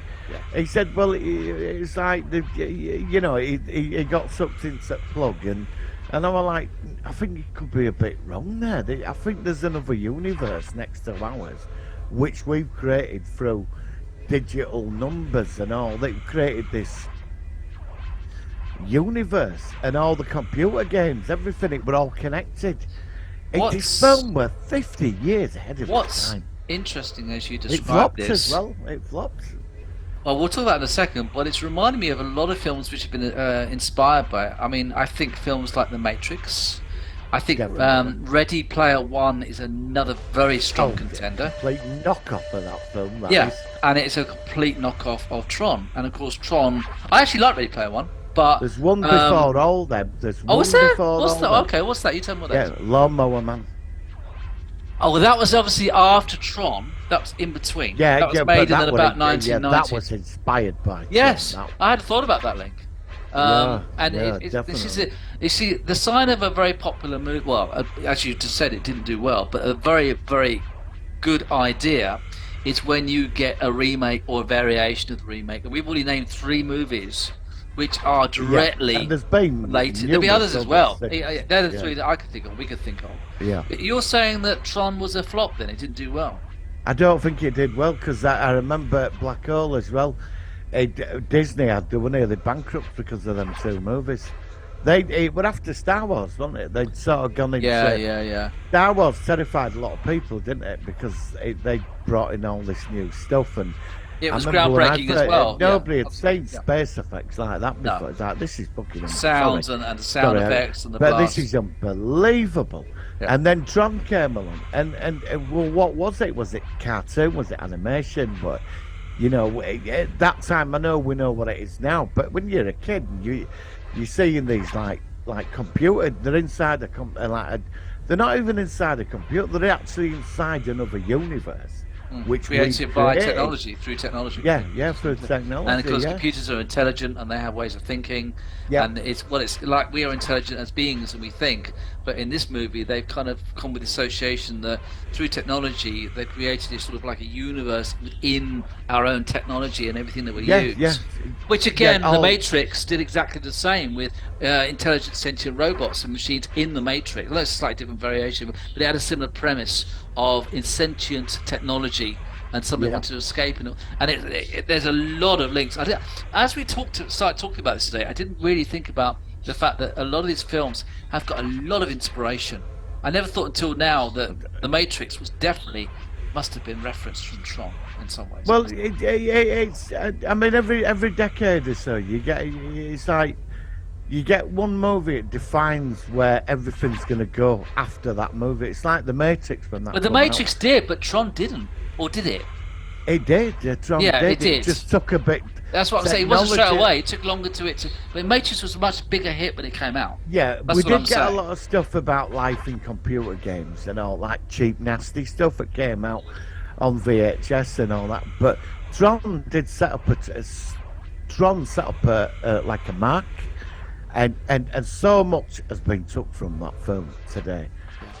[SPEAKER 2] He said, "Well, it's like you know, he got sucked into the plug," and I was like, "I think it could be a bit wrong there. I think there's another universe next to ours, which we've created through digital numbers and all. They've created this universe and all the computer games, everything. It were all connected." This film were 50 years ahead of its
[SPEAKER 3] What's
[SPEAKER 2] time.
[SPEAKER 3] interesting as you
[SPEAKER 2] It
[SPEAKER 3] describe
[SPEAKER 2] flopped
[SPEAKER 3] this.
[SPEAKER 2] as well. It flopped.
[SPEAKER 3] Well, we'll talk about it in a second, but it's reminding me of a lot of films which have been inspired by it. I mean, I think films like The Matrix. I think
[SPEAKER 2] Definitely.
[SPEAKER 3] Ready Player One is another very strong contender.
[SPEAKER 2] Complete knockoff of that film. That
[SPEAKER 3] Yeah,
[SPEAKER 2] is.
[SPEAKER 3] and it's a complete knockoff of Tron. And of course, Tron. I actually like Ready Player One, but
[SPEAKER 2] There's one before all them. There's
[SPEAKER 3] oh,
[SPEAKER 2] one
[SPEAKER 3] what's that?
[SPEAKER 2] before
[SPEAKER 3] What's
[SPEAKER 2] all
[SPEAKER 3] that?
[SPEAKER 2] them.
[SPEAKER 3] Okay, what's that? You tell me what that is.
[SPEAKER 2] Yeah, Lawnmower Man.
[SPEAKER 3] Oh, well, that was obviously after Tron. That was in between.
[SPEAKER 2] Yeah,
[SPEAKER 3] that was
[SPEAKER 2] but
[SPEAKER 3] made in
[SPEAKER 2] that
[SPEAKER 3] about
[SPEAKER 2] was-
[SPEAKER 3] 1990.
[SPEAKER 2] Yeah, that was inspired by.
[SPEAKER 3] Yes,
[SPEAKER 2] Tron, that-
[SPEAKER 3] I had thought about that link. And this is
[SPEAKER 2] definitely.
[SPEAKER 3] it. You see, the sign of a very popular movie. Well, as you just said, it didn't do well, but a very, very good idea is when you get a remake or a variation of the remake. And we've already named 3 movies which are directly
[SPEAKER 2] and there's been
[SPEAKER 3] related. There'll be
[SPEAKER 2] numerous
[SPEAKER 3] others as well.
[SPEAKER 2] others.
[SPEAKER 3] They're the 3 that I could think of. We could think of.
[SPEAKER 2] Yeah.
[SPEAKER 3] But you're saying that Tron was a flop. Then it didn't do well.
[SPEAKER 2] I don't think it did well because I remember Black Hole as well. Disney they were nearly bankrupt because of them 2 movies. It were after Star Wars, wasn't it? They'd sort of gone into
[SPEAKER 3] Yeah.
[SPEAKER 2] Star Wars terrified a lot of people, didn't it? Because they brought in all this new stuff and
[SPEAKER 3] It was
[SPEAKER 2] I remember when I
[SPEAKER 3] groundbreaking as
[SPEAKER 2] first-
[SPEAKER 3] well.
[SPEAKER 2] Nobody had
[SPEAKER 3] absolutely.
[SPEAKER 2] seen space effects like that before.
[SPEAKER 3] No.
[SPEAKER 2] It's like this is fucking
[SPEAKER 3] Sounds
[SPEAKER 2] sorry.
[SPEAKER 3] and the sound
[SPEAKER 2] Sorry,
[SPEAKER 3] effects and the
[SPEAKER 2] but
[SPEAKER 3] blast.
[SPEAKER 2] this is unbelievable.
[SPEAKER 3] Yeah.
[SPEAKER 2] And then Tron came along, and well, what was it? Was it cartoon? Was it animation? But you know, at that time, I know we know what it is now. But when you're a kid, you're seeing these like computer. They're inside they're not even inside a computer. They're actually inside another universe. Which
[SPEAKER 3] created
[SPEAKER 2] we
[SPEAKER 3] by
[SPEAKER 2] created.
[SPEAKER 3] technology, through technology.
[SPEAKER 2] Yeah, through technology.
[SPEAKER 3] And of course,
[SPEAKER 2] yeah.
[SPEAKER 3] computers are intelligent and they have ways of thinking.
[SPEAKER 2] Yeah.
[SPEAKER 3] And it's like we are intelligent as beings and we think. But in this movie, they've kind of come with the association that through technology, they've created this sort of like a universe within our own technology and everything that we use.
[SPEAKER 2] Yeah.
[SPEAKER 3] Which again,
[SPEAKER 2] Yeah,
[SPEAKER 3] The Matrix did exactly the same with intelligent sentient robots and machines in The Matrix. Well, it's a slightly different variation, but it had a similar premise of insentient technology and something wanted to escape, and there's a lot of links. As we started talking about this today, I didn't really think about the fact that a lot of these films have got a lot of inspiration. I never thought until now that The Matrix must have been referenced from Tron in some ways.
[SPEAKER 2] Well, it's. I mean, every decade or so, it's like you get one movie. It defines where everything's going to go after that movie. It's like The Matrix when that.
[SPEAKER 3] But The Matrix did, but Tron didn't, or did it?
[SPEAKER 2] It did. Tron
[SPEAKER 3] Yeah,
[SPEAKER 2] did.
[SPEAKER 3] it did.
[SPEAKER 2] It just took a bit.
[SPEAKER 3] That's what I'm saying. It wasn't straight
[SPEAKER 2] technology-
[SPEAKER 3] away. It took longer to. But Matrix was a much bigger hit when it came out.
[SPEAKER 2] Yeah,
[SPEAKER 3] That's
[SPEAKER 2] we
[SPEAKER 3] what I'm
[SPEAKER 2] did get
[SPEAKER 3] saying.
[SPEAKER 2] a lot of stuff about life in computer games and all that cheap, nasty stuff that came out on VHS and all that. But Tron did set up like a mark, and so much has been took from that film today.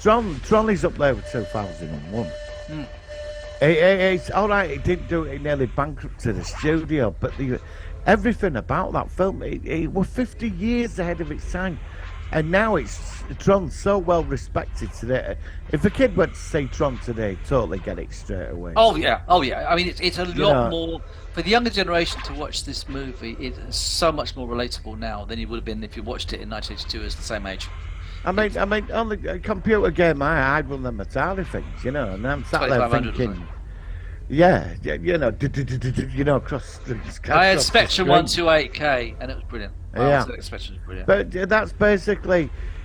[SPEAKER 2] Tron is up there with 2001. It's all right. It didn't do it. It nearly bankrupted the studio, but everything about that film, it was 50 years ahead of its time, and now Tron's so well respected today. If a kid went to see Tron today, totally get it straight away.
[SPEAKER 3] Oh yeah. I mean, it's a lot
[SPEAKER 2] know-
[SPEAKER 3] more for the younger generation to watch this movie. It's so much more relatable now than it would have been if you watched it in 1982 as the same age.
[SPEAKER 2] I mean, on the computer game, I run them Atari things, and I'm sat there
[SPEAKER 3] 2500,
[SPEAKER 2] thinking, yeah, across the.
[SPEAKER 3] I had
[SPEAKER 2] across the
[SPEAKER 3] Spectrum
[SPEAKER 2] screen.
[SPEAKER 3] 128K, and it was brilliant.
[SPEAKER 2] Yeah.
[SPEAKER 3] Spectrum was brilliant.
[SPEAKER 2] But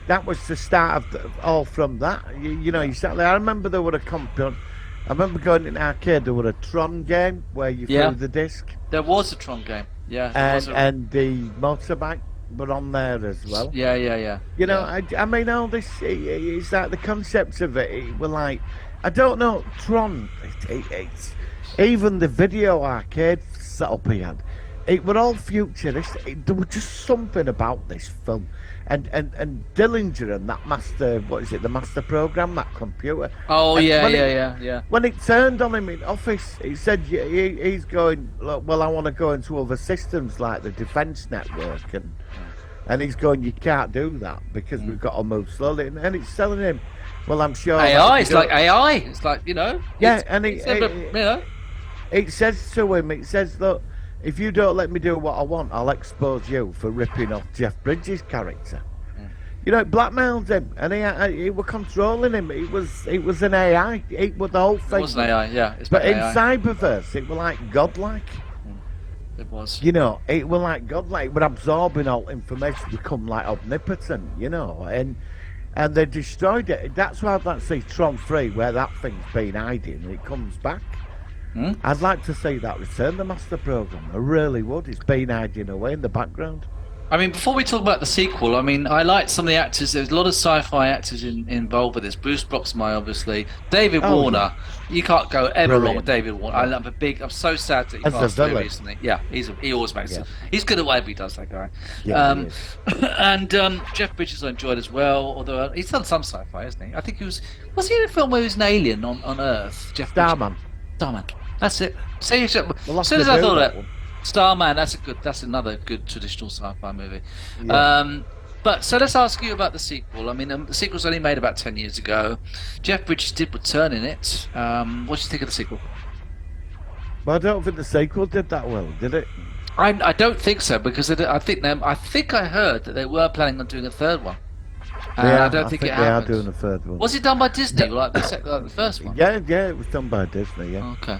[SPEAKER 2] that was the start of all from that. You sat there. I remember there were I remember going in an arcade. There were a Tron game where you threw the disc,
[SPEAKER 3] There was a Tron game. Yeah. there was a-
[SPEAKER 2] and the motorbike were on there as well.
[SPEAKER 3] yeah.
[SPEAKER 2] I mean, all this. It's like the concept of it. We're like, I don't know, Tron. It's even the video arcade setup he had. It were all futuristic. There was just something about this film, and Dillinger and that master. What is it? The master program, that computer.
[SPEAKER 3] Oh
[SPEAKER 2] And
[SPEAKER 3] yeah,
[SPEAKER 2] when
[SPEAKER 3] yeah.
[SPEAKER 2] When it turned on him in office, he said he's going. Look, well, I want to go into other systems like the defence network, and he's going. You can't do that because we've got to move slowly. And it's telling him, well, I'm sure
[SPEAKER 3] AI. It's like AI. It's like
[SPEAKER 2] Yeah, and
[SPEAKER 3] it
[SPEAKER 2] it says to him, it says, look, if you don't let me do what I want, I'll expose you for ripping off Jeff Bridges' character. It blackmailed him, and he were controlling him. It was an AI. It was the whole thing.
[SPEAKER 3] It was an AI. Yeah. It's
[SPEAKER 2] But in
[SPEAKER 3] AI.
[SPEAKER 2] Cyberverse, it was like godlike.
[SPEAKER 3] It was.
[SPEAKER 2] It was like godlike. It was absorbing all information, become like omnipotent. And and they destroyed it. That's why I'd like to see Tron 3, where that thing's been hiding, and it comes back. I'd like to see that return, the Master Program. I really would. It's been hiding away in the background.
[SPEAKER 3] I mean, before we talk about the sequel, I mean, I liked some of the actors. There's a lot of sci-fi actors involved with this. Bruce Bloxmeyer, obviously. David Warner. You can't go ever wrong with David Warner. I'm so sad that he passed away recently. Yeah, he always makes it. He's good at whatever he does, that guy.
[SPEAKER 2] Yeah, he is.
[SPEAKER 3] And Jeff Bridges I enjoyed as well, although he's done some sci-fi, hasn't he? I think he was he in a film where he was an alien on Earth? Jeff
[SPEAKER 2] Starman.
[SPEAKER 3] Starman. That's it. As soon
[SPEAKER 2] We'll
[SPEAKER 3] as I thought that.
[SPEAKER 2] one.
[SPEAKER 3] Starman, that's another good traditional sci-fi movie.
[SPEAKER 2] Yeah.
[SPEAKER 3] But so let's ask you about the sequel. I mean, the sequel's only made about 10 years ago. Jeff Bridges did return in it. What do you think of the sequel?
[SPEAKER 2] Well, I don't think the sequel did that well, did it?
[SPEAKER 3] I don't think so, because I think I heard that they were planning on doing a third one.
[SPEAKER 2] Yeah,
[SPEAKER 3] I don't think it
[SPEAKER 2] they are
[SPEAKER 3] happened.
[SPEAKER 2] doing a third one.
[SPEAKER 3] Was it done by Disney, like the first one?
[SPEAKER 2] Yeah, it was done by Disney. Yeah.
[SPEAKER 3] Okay.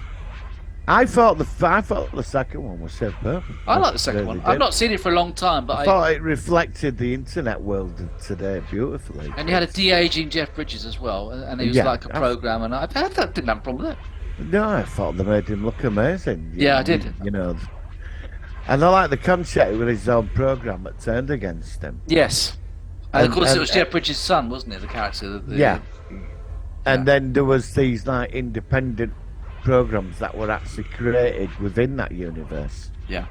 [SPEAKER 2] I thought the second one was superb.
[SPEAKER 3] I like the second one. I've not seen it for a long time, but
[SPEAKER 2] I thought it reflected the internet world of today beautifully.
[SPEAKER 3] And you had a de-aging Jeff Bridges as well, and he was like a programmer, and I didn't have a problem with it.
[SPEAKER 2] No, I thought they made him look amazing.
[SPEAKER 3] I did.
[SPEAKER 2] You know, and I like the concept with his own program that turned against him.
[SPEAKER 3] Yes. And of course, it was Jeff Bridges' son, wasn't it? The character.
[SPEAKER 2] And then there was these like independent programs that were actually created within that universe.
[SPEAKER 3] Yeah,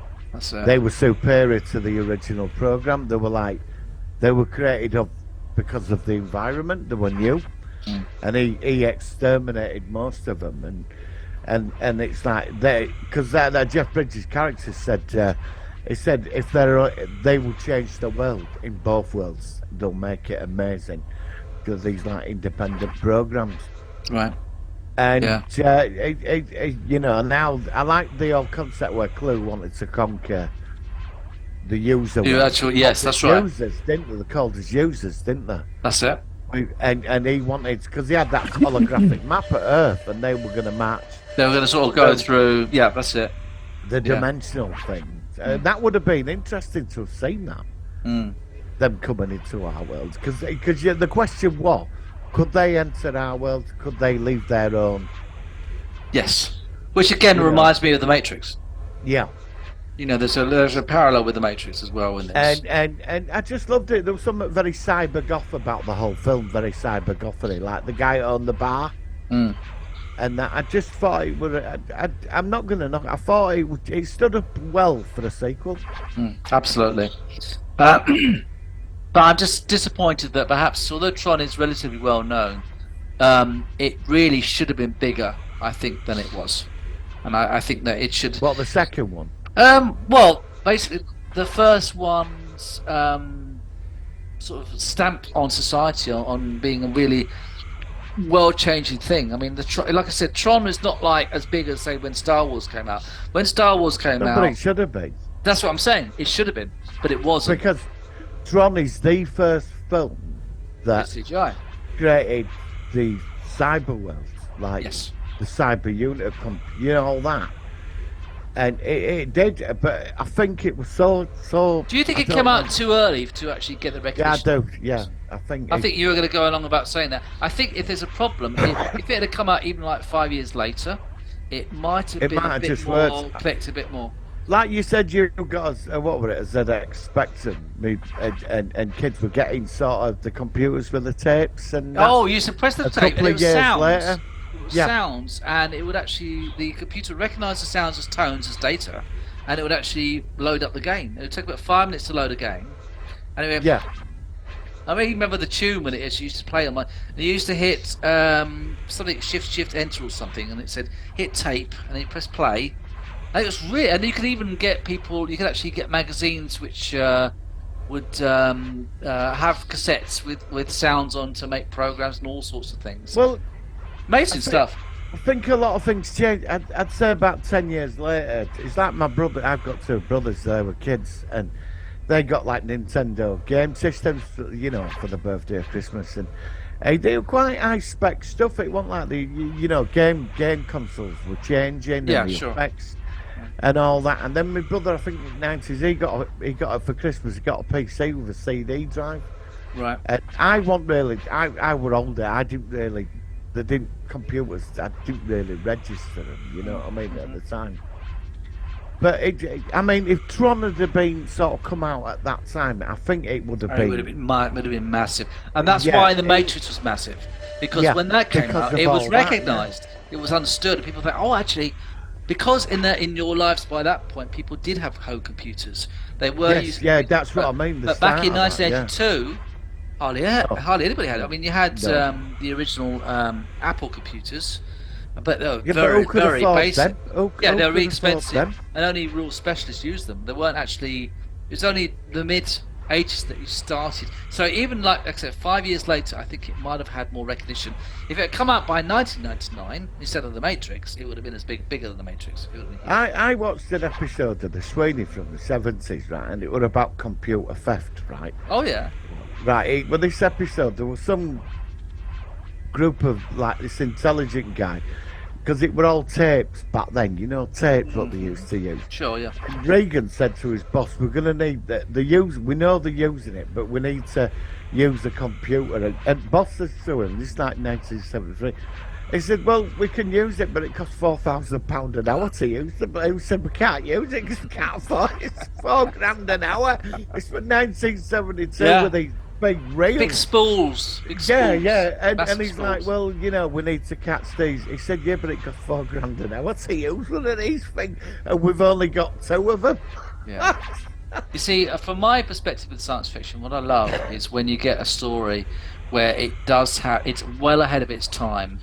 [SPEAKER 2] they were superior to the original program. They were created because of the environment. They were new, and he exterminated most of them. And it's like because that Jeff Bridges' character said. He said if they will change the world in both worlds, they'll make it amazing because these like independent programs,
[SPEAKER 3] right?
[SPEAKER 2] And you know, now I like the old concept where Clue wanted to conquer the user.
[SPEAKER 3] Yes, that's right.
[SPEAKER 2] Users, didn't they? They called us users, didn't they?
[SPEAKER 3] That's it.
[SPEAKER 2] And he wanted because he had that holographic map of Earth, and they were going to match.
[SPEAKER 3] They were going to sort of go through. Yeah, that's it.
[SPEAKER 2] The dimensional thing. That would have been interesting to have seen that. Them coming into our world. Because the question was, could they enter our world? Could they leave their own?
[SPEAKER 3] Yes. Which again reminds me of The Matrix.
[SPEAKER 2] Yeah.
[SPEAKER 3] You know, there's a parallel with The Matrix as well in this.
[SPEAKER 2] And I just loved it. There was something very cyber goth about the whole film, very cyber gothy. Like the guy on the bar. And that, I just thought it would. I'm not going to knock. I thought it stood up well for a sequel.
[SPEAKER 3] Absolutely. But I'm just disappointed that perhaps, although Tron is relatively well known, it really should have been bigger, I think, than it was. And I think that it should.
[SPEAKER 2] What, the second one?
[SPEAKER 3] Well, basically, the first one's sort of stamp on society on being a really world-changing thing. I mean, like I said, Tron is not like as big as say when Star Wars came out. When Star Wars came out,
[SPEAKER 2] but it should have been.
[SPEAKER 3] That's what I'm saying. It should have been, but it wasn't.
[SPEAKER 2] Because Tron is the first film that
[SPEAKER 3] CGI
[SPEAKER 2] created the cyber world, like the cyber unit, you know, all that. And it did, but I think it was so. Do
[SPEAKER 3] you think it came out too early to actually get the recognition?
[SPEAKER 2] Yeah, I do. Yeah, I think
[SPEAKER 3] you were going to go along about saying that. I think if there's a problem, if it had come out even like 5 years later, it might have been a bit more, clicked a bit more.
[SPEAKER 2] Like you said, you got what were it? A ZX Spectrum, and kids were getting sort of the computers with the tapes and.
[SPEAKER 3] Oh, you used to press the tape, and it was sounds.
[SPEAKER 2] Later.
[SPEAKER 3] Sounds, and it would actually, the computer would recognise the sounds as tones, as data, and it would actually load up the game. It would take about 5 minutes to load a game. And I really remember the tune when it used to play on my. And you used to hit something shift enter or something, and it said hit tape, and then you press play. And it was really, and you could even get people. You could actually get magazines which would have cassettes with sounds on to make programs and all sorts of things.
[SPEAKER 2] Well.
[SPEAKER 3] Amazing stuff.
[SPEAKER 2] I think a lot of things changed. I'd say about 10 years later. It's like my brother. I've got two brothers. They were kids, and they got like Nintendo game systems, you know, for the birthday or Christmas, and they were quite high spec stuff. It wasn't like the game consoles were changing and the effects and all that. And then my brother, I think in the 90s, he got it for Christmas. He got a PC with a CD drive.
[SPEAKER 3] Right.
[SPEAKER 2] And I wasn't really. I were older. I didn't really. They didn't computers. I didn't really register them. You know what I mean at the time. But I mean, if Tron had been sort of come out at that time, I think it would have
[SPEAKER 3] It
[SPEAKER 2] been.
[SPEAKER 3] would have been massive, and that's
[SPEAKER 2] Yeah,
[SPEAKER 3] why The Matrix was massive, because
[SPEAKER 2] Yeah,
[SPEAKER 3] when that came
[SPEAKER 2] because
[SPEAKER 3] out,
[SPEAKER 2] of
[SPEAKER 3] it was
[SPEAKER 2] all that,
[SPEAKER 3] recognised, it was understood, and people thought, oh, actually, because in your lives by that point, people did have home computers. They were
[SPEAKER 2] Yes,
[SPEAKER 3] using.
[SPEAKER 2] yeah, that's what I mean. The
[SPEAKER 3] But back in
[SPEAKER 2] start of that, yeah.
[SPEAKER 3] 1982, hardly anybody had it. I mean, you had
[SPEAKER 2] No.
[SPEAKER 3] the original Apple computers, but they were
[SPEAKER 2] Yeah, but
[SPEAKER 3] very,
[SPEAKER 2] who could
[SPEAKER 3] very
[SPEAKER 2] afford
[SPEAKER 3] basic.
[SPEAKER 2] them? Who
[SPEAKER 3] Yeah, they were
[SPEAKER 2] could
[SPEAKER 3] really
[SPEAKER 2] afford
[SPEAKER 3] expensive,
[SPEAKER 2] them?
[SPEAKER 3] and only real specialists used them. They weren't actually. It was only the mid 80s that you started. So even like I said, 5 years later, I think it might have had more recognition. If it had come out by 1999 instead of The Matrix, it would have been bigger than The Matrix. It would have been huge.
[SPEAKER 2] I watched an episode of The Sweeney from the 70s, right, and it was about computer theft, right?
[SPEAKER 3] Oh yeah.
[SPEAKER 2] Right, well, this episode, there was some group of, like, this intelligent guy, because it were all tapes back then, you know, tapes what they used to use.
[SPEAKER 3] Sure, yeah.
[SPEAKER 2] Reagan said to his boss, we're going to need, we know they're using it, but we need to use the computer. And boss says to him, this is like 1973, he said, well, we can use it, but it costs £4,000 an hour to use it. But he said, we can't use it because we can't afford it. It's £4,000 an hour. It's for 1972
[SPEAKER 3] Yeah.
[SPEAKER 2] with these big reels.
[SPEAKER 3] Big spools. Big
[SPEAKER 2] Yeah,
[SPEAKER 3] spools.
[SPEAKER 2] yeah, and
[SPEAKER 3] Massive
[SPEAKER 2] he's like,
[SPEAKER 3] spools.
[SPEAKER 2] well, you know, we need to catch these. He said, yeah, but it costs £4,000 an hour to use one of these things, and we've only got two of them.
[SPEAKER 3] Yeah. You see, from my perspective with science fiction, what I love is when you get a story where it does have, it's well ahead of its time,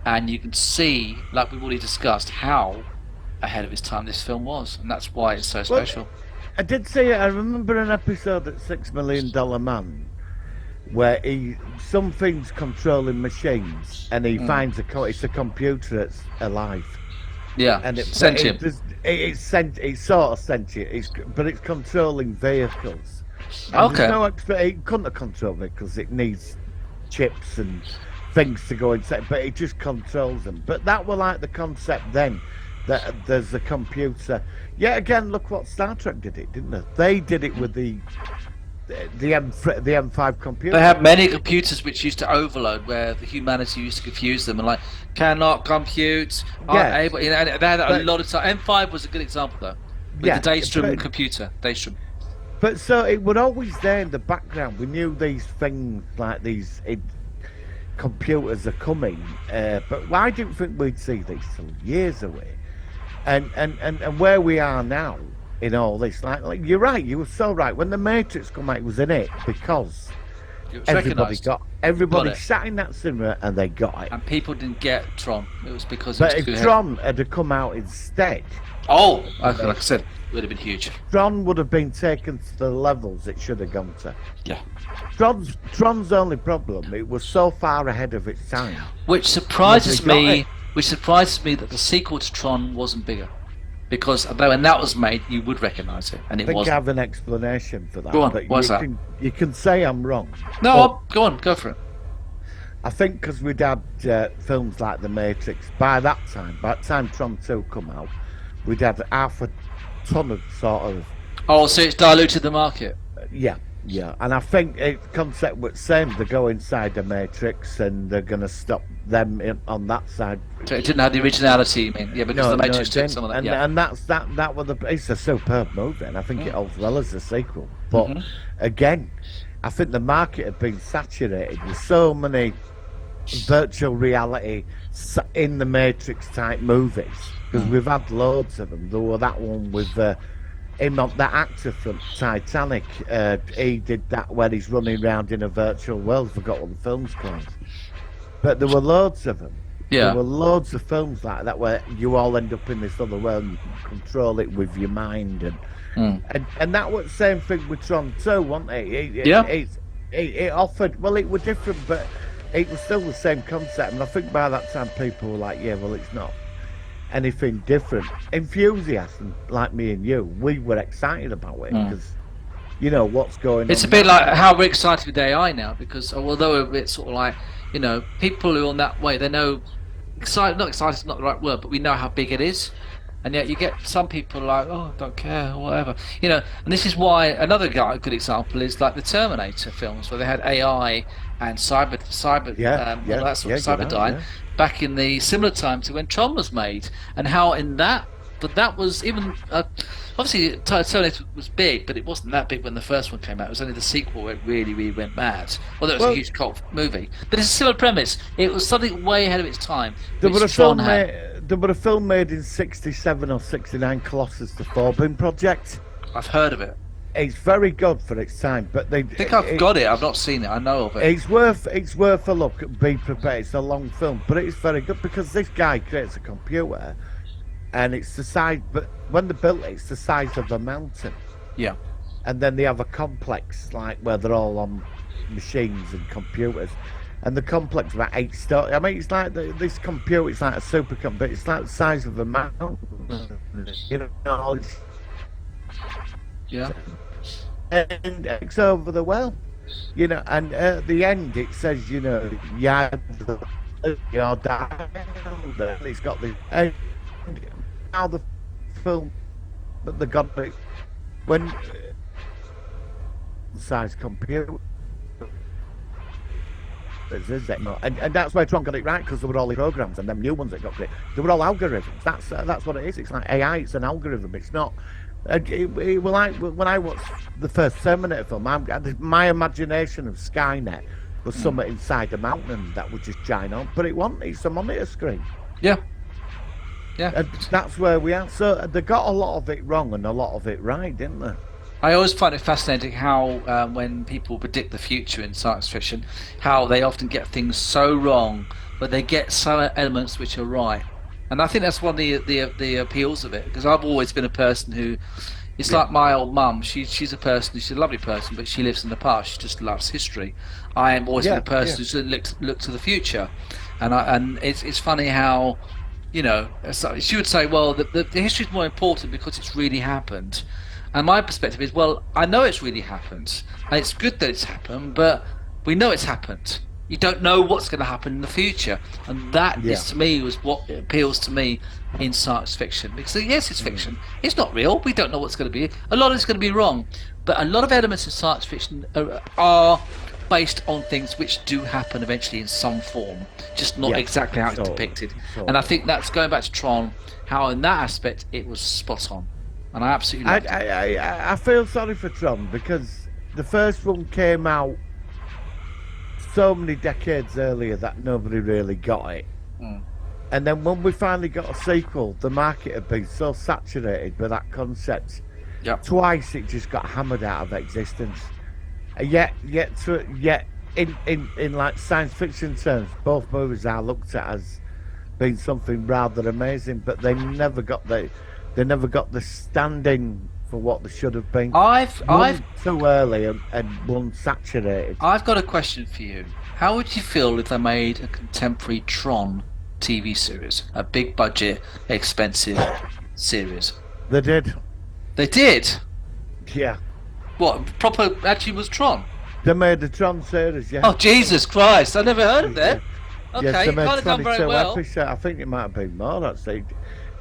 [SPEAKER 3] and you can see, like we've already discussed, how ahead of its time this film was, and that's why it's so special.
[SPEAKER 2] I did say, I remember an episode at $6 Million Man where something's controlling machines, and he finds it's a computer that's alive.
[SPEAKER 3] Yeah,
[SPEAKER 2] And
[SPEAKER 3] sentient.
[SPEAKER 2] It's sort of sentient, but it's controlling vehicles. And
[SPEAKER 3] Okay.
[SPEAKER 2] There's no it couldn't have controlled vehicles. It needs chips and things to go inside, but it just controls them. But that were like the concept then, that there's a computer. Yeah, again, look what Star Trek did it, didn't they? They did it with the M5 computer.
[SPEAKER 3] They had many computers which used to overload, where the humanity used to confuse them and like cannot compute, aren't
[SPEAKER 2] Yeah.
[SPEAKER 3] able. You know, and they had a
[SPEAKER 2] But-
[SPEAKER 3] lot of time. M5 was a good example though, with
[SPEAKER 2] Yeah,
[SPEAKER 3] the Daystrom
[SPEAKER 2] but-
[SPEAKER 3] computer. Daystrom.
[SPEAKER 2] But so it was always there in the background. We knew these things like these computers are coming, but I didn't think we'd see these till years away. And where we are now in all this, like you're right, you were so right. When the Matrix come out, it was in it because
[SPEAKER 3] It was
[SPEAKER 2] everybody
[SPEAKER 3] recognised.
[SPEAKER 2] everybody
[SPEAKER 3] Got it.
[SPEAKER 2] sat in that cinema and they got it.
[SPEAKER 3] And people didn't get Tron. It was because it
[SPEAKER 2] But
[SPEAKER 3] was too
[SPEAKER 2] if
[SPEAKER 3] heavy.
[SPEAKER 2] Tron had come out instead,
[SPEAKER 3] Like I said, it would have been huge.
[SPEAKER 2] Tron would have been taken to the levels it should have gone to.
[SPEAKER 3] Yeah.
[SPEAKER 2] Tron's only problem, it was so far ahead of its time.
[SPEAKER 3] Which surprises
[SPEAKER 2] They got
[SPEAKER 3] me.
[SPEAKER 2] it.
[SPEAKER 3] Which surprises me that the sequel to Tron wasn't bigger, because although when that was made, you would recognise it, and
[SPEAKER 2] I
[SPEAKER 3] it
[SPEAKER 2] think I
[SPEAKER 3] wasn't.
[SPEAKER 2] have an explanation for that.
[SPEAKER 3] Go on,
[SPEAKER 2] but
[SPEAKER 3] what's that?
[SPEAKER 2] You can say I'm wrong.
[SPEAKER 3] No, go on, go for it.
[SPEAKER 2] I think because we'd had films like The Matrix, by the time Tron 2 come out, we'd had half a ton of sort of,
[SPEAKER 3] Oh, so it's diluted the market.
[SPEAKER 2] yeah. And I think the concept was same. They go inside the Matrix and they're going to stop them on that side.
[SPEAKER 3] So it didn't have the originality, you mean? Yeah, because the Matrix
[SPEAKER 2] it
[SPEAKER 3] took
[SPEAKER 2] didn't.
[SPEAKER 3] some of that.
[SPEAKER 2] And,
[SPEAKER 3] Yeah.
[SPEAKER 2] and that was it's a superb movie, and I think it holds well as a sequel. But
[SPEAKER 3] Mm-hmm.
[SPEAKER 2] again, I think the market had been saturated with so many virtual reality in the Matrix type movies, because we've had loads of them. There was that one with him, that actor from Titanic. He did that where he's running around in a virtual world. Forgot what the film's called, but there were loads of them.
[SPEAKER 3] Yeah.
[SPEAKER 2] There were loads of films like that where you all end up in this other world and you can control it with your mind, and that was the same thing with Tron 2, wasn't it?
[SPEAKER 3] Yeah.
[SPEAKER 2] It offered, well, it was different, but it was still the same concept. And I think by that time people were like, yeah, well, it's not anything different. Enthusiasts like me and you, we were excited about it because you know what's going on.
[SPEAKER 3] It's a bit like how we're excited with AI now, because although it's sort of like, you know, people who are on that way, they know, not excited is not the right word, but we know how big it is. And yet you get some people like, oh, don't care, or whatever. And this is why another good example is like the Terminator films, where they had AI and all that sort of Cyberdyne back in the similar time to when Tron was made, and how in that. But that was even obviously Terminator was big, but it wasn't that big when the first one came out. It was only the sequel where it really, really went mad. Although it was a huge cult movie, but it's a similar premise. It was something way ahead of its time.
[SPEAKER 2] There was a film made in '67 or '69, Colossus: The Forbin Project.
[SPEAKER 3] I've heard of it.
[SPEAKER 2] It's very good for its time, but
[SPEAKER 3] I think I've got it. I've not seen it. I know of it.
[SPEAKER 2] It's worth a look. Be prepared. It's a long film, but it's very good because this guy creates a computer. And it's the size, but when they built it, it's the size of a mountain.
[SPEAKER 3] Yeah.
[SPEAKER 2] And then they have a complex, like, where they're all on machines and computers. And the complex is about 8 stories. I mean, it's like this computer, it's like a supercomputer. It's like the size of a mountain.
[SPEAKER 3] Yeah.
[SPEAKER 2] And it's over the well. And at the end it says, you're dying. It's got the... Now the film, but they got it when size computer. And that's where Tron got it right, because there were all the programs and them new ones that got great. They were all algorithms. That's what it is. It's like AI. It's an algorithm. It's not. It was like when I watched the first Terminator film. My imagination of Skynet was somewhere inside a mountain that would just shine on, but it wasn't. It's a monitor screen.
[SPEAKER 3] Yeah. Yeah,
[SPEAKER 2] and that's where we are. So they got a lot of it wrong and a lot of it right, didn't they?
[SPEAKER 3] I always find it fascinating how when people predict the future in science fiction, how they often get things so wrong, but they get some elements which are right. And I think that's one of the appeals of it, because I've always been a person who, it's like my old mum. She's a person. She's a lovely person, but she lives in the past. She just loves history. I am always been a person who's look to the future, and it's funny how. She would say, well, the history is more important because it's really happened. And my perspective is, well, I know it's really happened, and it's good that it's happened, but we know it's happened. You don't know what's going to happen in the future. And that is, to me, was what appeals to me in science fiction. Because, yes, it's fiction. It's not real. We don't know what's going to be. A lot of it's going to be wrong. But a lot of elements in science fiction are based on things which do happen eventually in some form, just not exactly how it's depicted. And I think that's going back to Tron, how in that aspect it was spot on, and I absolutely loved it.
[SPEAKER 2] I feel sorry for Tron, because the first one came out so many decades earlier that nobody really got it. And then when we finally got a sequel, the market had been so saturated with that concept. Twice it just got hammered out of existence. Yet in like science fiction terms, both movies are looked at as being something rather amazing, but they never got the standing for what they should have been. One too early and one saturated.
[SPEAKER 3] I've got a question for you. How would you feel if they made a contemporary Tron TV series, a big budget, expensive series?
[SPEAKER 2] They did.
[SPEAKER 3] They did.
[SPEAKER 2] Yeah.
[SPEAKER 3] What, proper actually was Tron?
[SPEAKER 2] They made the Tron series, yeah.
[SPEAKER 3] Oh, Jesus Christ, I never heard of that. Okay,
[SPEAKER 2] yes, they made
[SPEAKER 3] kind of done very well.
[SPEAKER 2] Episodes. I think it might have been more, actually.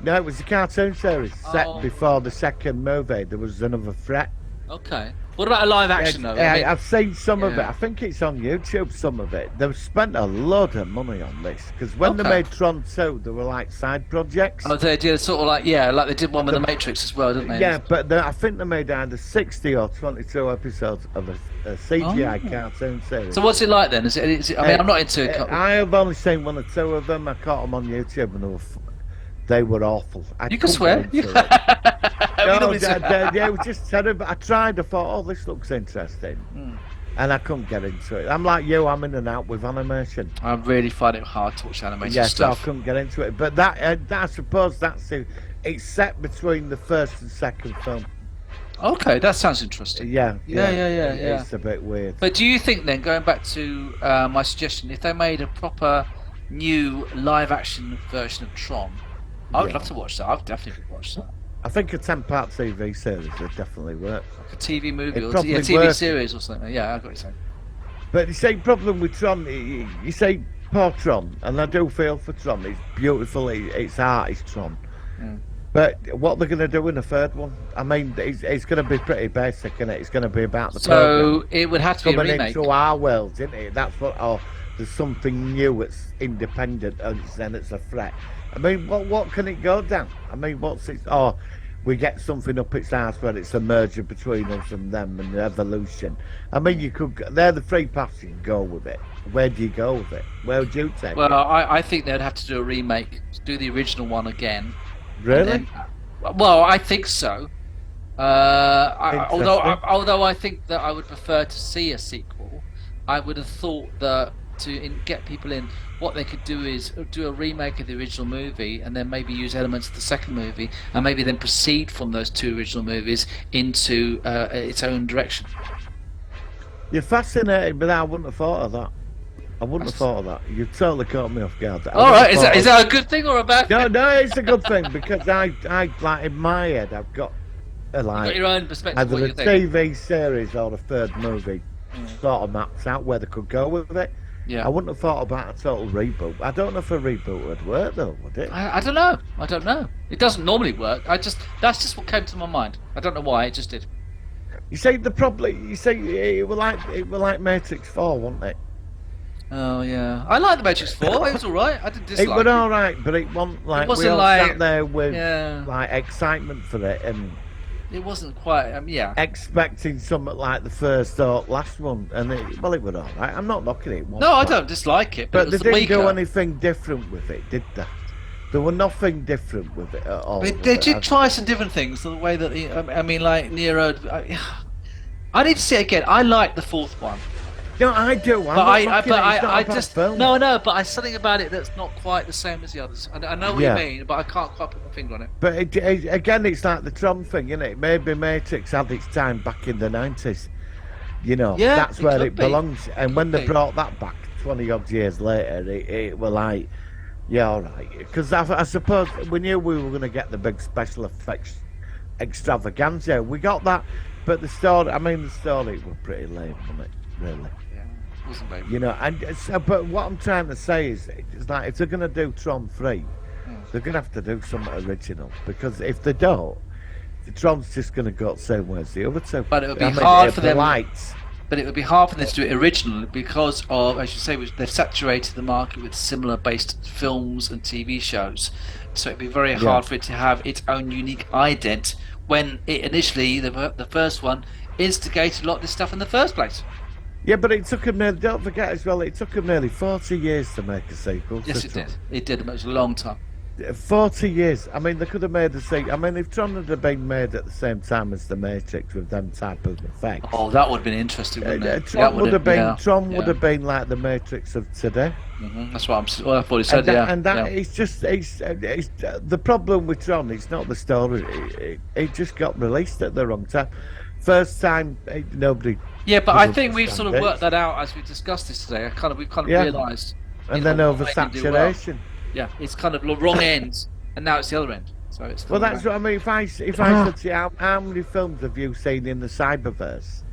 [SPEAKER 2] No, it was a cartoon series set before the second movie. There was another threat.
[SPEAKER 3] Okay. What about a live action, though?
[SPEAKER 2] I've seen some of it. I think it's on YouTube, some of it. They've spent a lot of money on this, because when they made Tron 2, they were like side projects.
[SPEAKER 3] Oh, they did sort of like they did one with the Matrix as well, didn't they?
[SPEAKER 2] Yeah, but I think they made either 60 or 22 episodes of a CGI cartoon series.
[SPEAKER 3] So what's it like then? Is it? I mean, I'm not into it.
[SPEAKER 2] I have only seen one or two of them. I caught them on YouTube, and they were awful.
[SPEAKER 3] You can swear.
[SPEAKER 2] No, it was just terrible. I tried. I thought, oh, this looks interesting, and I couldn't get into it. I'm like you. I'm in and out with animation.
[SPEAKER 3] I really find it hard to watch animated
[SPEAKER 2] stuff.
[SPEAKER 3] stuff.
[SPEAKER 2] So I couldn't get into it. But that I suppose that's it. It's set between the first and second film.
[SPEAKER 3] Okay, that sounds interesting.
[SPEAKER 2] Yeah.
[SPEAKER 3] It's
[SPEAKER 2] a bit weird.
[SPEAKER 3] But do you think then, going back to my suggestion, if they made a proper new live-action version of Tron, I would love to watch that. I'd definitely watch that.
[SPEAKER 2] I think a 10-part TV series would definitely work.
[SPEAKER 3] Like a TV movie or TV series or something. Yeah, I got what you're saying.
[SPEAKER 2] But you say problem with Tron, you say poor Tron, and I do feel for Tron. It's beautiful. It's art. It's Tron. But what they're going to do in the third one? I mean, it's going to be pretty basic, isn't it? It's going to be about the
[SPEAKER 3] So it would have to be a
[SPEAKER 2] coming
[SPEAKER 3] remake.
[SPEAKER 2] into our world, isn't it? That's what. Or there's something new that's independent, and then it's a threat. I mean, what can it go down? I mean, what's it? Or we get something up its ass where it's a merger between us and them and the evolution. I mean, you could. They're the three paths you can go with it. Where do you go with it? Where would you take
[SPEAKER 3] Well,
[SPEAKER 2] it?
[SPEAKER 3] I think they'd have to do a remake, do the original one again.
[SPEAKER 2] Really?
[SPEAKER 3] Well, I think so. Although
[SPEAKER 2] Interesting.
[SPEAKER 3] I think that I would prefer to see a sequel, I would have thought that get people in, what they could do is do a remake of the original movie and then maybe use elements of the second movie and maybe then proceed from those two original movies into its own direction.
[SPEAKER 2] You're fascinated, but I wouldn't have thought of that. I wouldn't have thought of that. You totally caught me off guard. I
[SPEAKER 3] All
[SPEAKER 2] wouldn't
[SPEAKER 3] right,
[SPEAKER 2] have thought
[SPEAKER 3] is that a good thing or a bad thing?
[SPEAKER 2] No, it's a good thing because I like in my head I've got
[SPEAKER 3] You've got your own perspective of
[SPEAKER 2] either
[SPEAKER 3] what
[SPEAKER 2] a
[SPEAKER 3] you think.
[SPEAKER 2] TV series or a third movie sort of maps out where they could go with it.
[SPEAKER 3] Yeah.
[SPEAKER 2] I wouldn't have thought about a total reboot. I don't know if a reboot would work though, would it?
[SPEAKER 3] I don't know. I don't know. It doesn't normally work. That's just what came to my mind. I don't know why. It just did.
[SPEAKER 2] You say it were like Matrix 4, wasn't it?
[SPEAKER 3] Oh yeah, I like the Matrix 4. It was all right. I didn't dislike
[SPEAKER 2] It was all right, but it wasn't like we
[SPEAKER 3] wasn't
[SPEAKER 2] all
[SPEAKER 3] like-
[SPEAKER 2] sat there with
[SPEAKER 3] yeah.
[SPEAKER 2] like excitement for it and
[SPEAKER 3] It wasn't quite. Yeah.
[SPEAKER 2] expecting something like the first or last one, and it was all right. I'm not knocking it.
[SPEAKER 3] No, I don't dislike it,
[SPEAKER 2] But
[SPEAKER 3] it
[SPEAKER 2] they
[SPEAKER 3] was
[SPEAKER 2] didn't
[SPEAKER 3] weaker.
[SPEAKER 2] do anything different with it, did they? There were nothing different with it at all.
[SPEAKER 3] They
[SPEAKER 2] was it?
[SPEAKER 3] did try some different things. The way that I mean, like Nero. I need to see it again. I like the fourth one,
[SPEAKER 2] No, I do.
[SPEAKER 3] but I just
[SPEAKER 2] film.
[SPEAKER 3] no, but I something about it that's not quite the same as the others. I know what
[SPEAKER 2] Yeah.
[SPEAKER 3] you mean, but I can't quite put my finger on it.
[SPEAKER 2] But again, it's like the Tron thing, isn't it? Maybe Matrix had its time back in the 90s. You know,
[SPEAKER 3] Yeah,
[SPEAKER 2] that's
[SPEAKER 3] it
[SPEAKER 2] where
[SPEAKER 3] could
[SPEAKER 2] it
[SPEAKER 3] be.
[SPEAKER 2] belongs. And when
[SPEAKER 3] Could
[SPEAKER 2] they
[SPEAKER 3] be.
[SPEAKER 2] brought that back 20 odd years later, it were like, yeah, all right. Because I suppose we knew we were going to get the big special effects extravaganza. We got that, but the story was pretty lame, wasn't it? Really.
[SPEAKER 3] Yeah, it wasn't very.
[SPEAKER 2] You know, and so, but what I'm trying to say is, it's like if they're going to do Tron 3, they're going to have to do something original. Because if they don't, the Tron's just going to go the same way as the other two.
[SPEAKER 3] But it would be
[SPEAKER 2] I mean,
[SPEAKER 3] hard
[SPEAKER 2] if
[SPEAKER 3] for
[SPEAKER 2] the
[SPEAKER 3] them.
[SPEAKER 2] lights.
[SPEAKER 3] But it would be hard for them to do it original because of, as you say, they've saturated the market with similar based films and TV shows. So it'd be very hard for it to have its own unique ident when it initially, the first one, instigated a lot of this stuff in the first place.
[SPEAKER 2] Yeah, but it took them don't forget as well, it took them nearly 40 years to make a sequel.
[SPEAKER 3] Yes,
[SPEAKER 2] to
[SPEAKER 3] it
[SPEAKER 2] Tron.
[SPEAKER 3] did. It did. It was a long time.
[SPEAKER 2] 40 years. I mean, they could have made a sequel. I mean, if Tron had been made at the same time as The Matrix with them type of effects.
[SPEAKER 3] Oh, that would have been interesting, wouldn't it?
[SPEAKER 2] Tron would have been
[SPEAKER 3] yeah.
[SPEAKER 2] like the Matrix of today.
[SPEAKER 3] That's what I've already said.
[SPEAKER 2] It's just it's the problem with Tron. It's not the story. It just got released at the wrong time. First time, nobody.
[SPEAKER 3] Yeah, but I
[SPEAKER 2] could
[SPEAKER 3] think we've sort of
[SPEAKER 2] understand it.
[SPEAKER 3] worked that out as we discussed this today. We've kind of
[SPEAKER 2] Yeah.
[SPEAKER 3] realised.
[SPEAKER 2] And then
[SPEAKER 3] Well.
[SPEAKER 2] oversaturation.
[SPEAKER 3] Yeah, it's kind of the wrong end, and now it's the other end. So it's.
[SPEAKER 2] Well, that's what I mean. If I said to you, how many films have you seen in the cyberverse?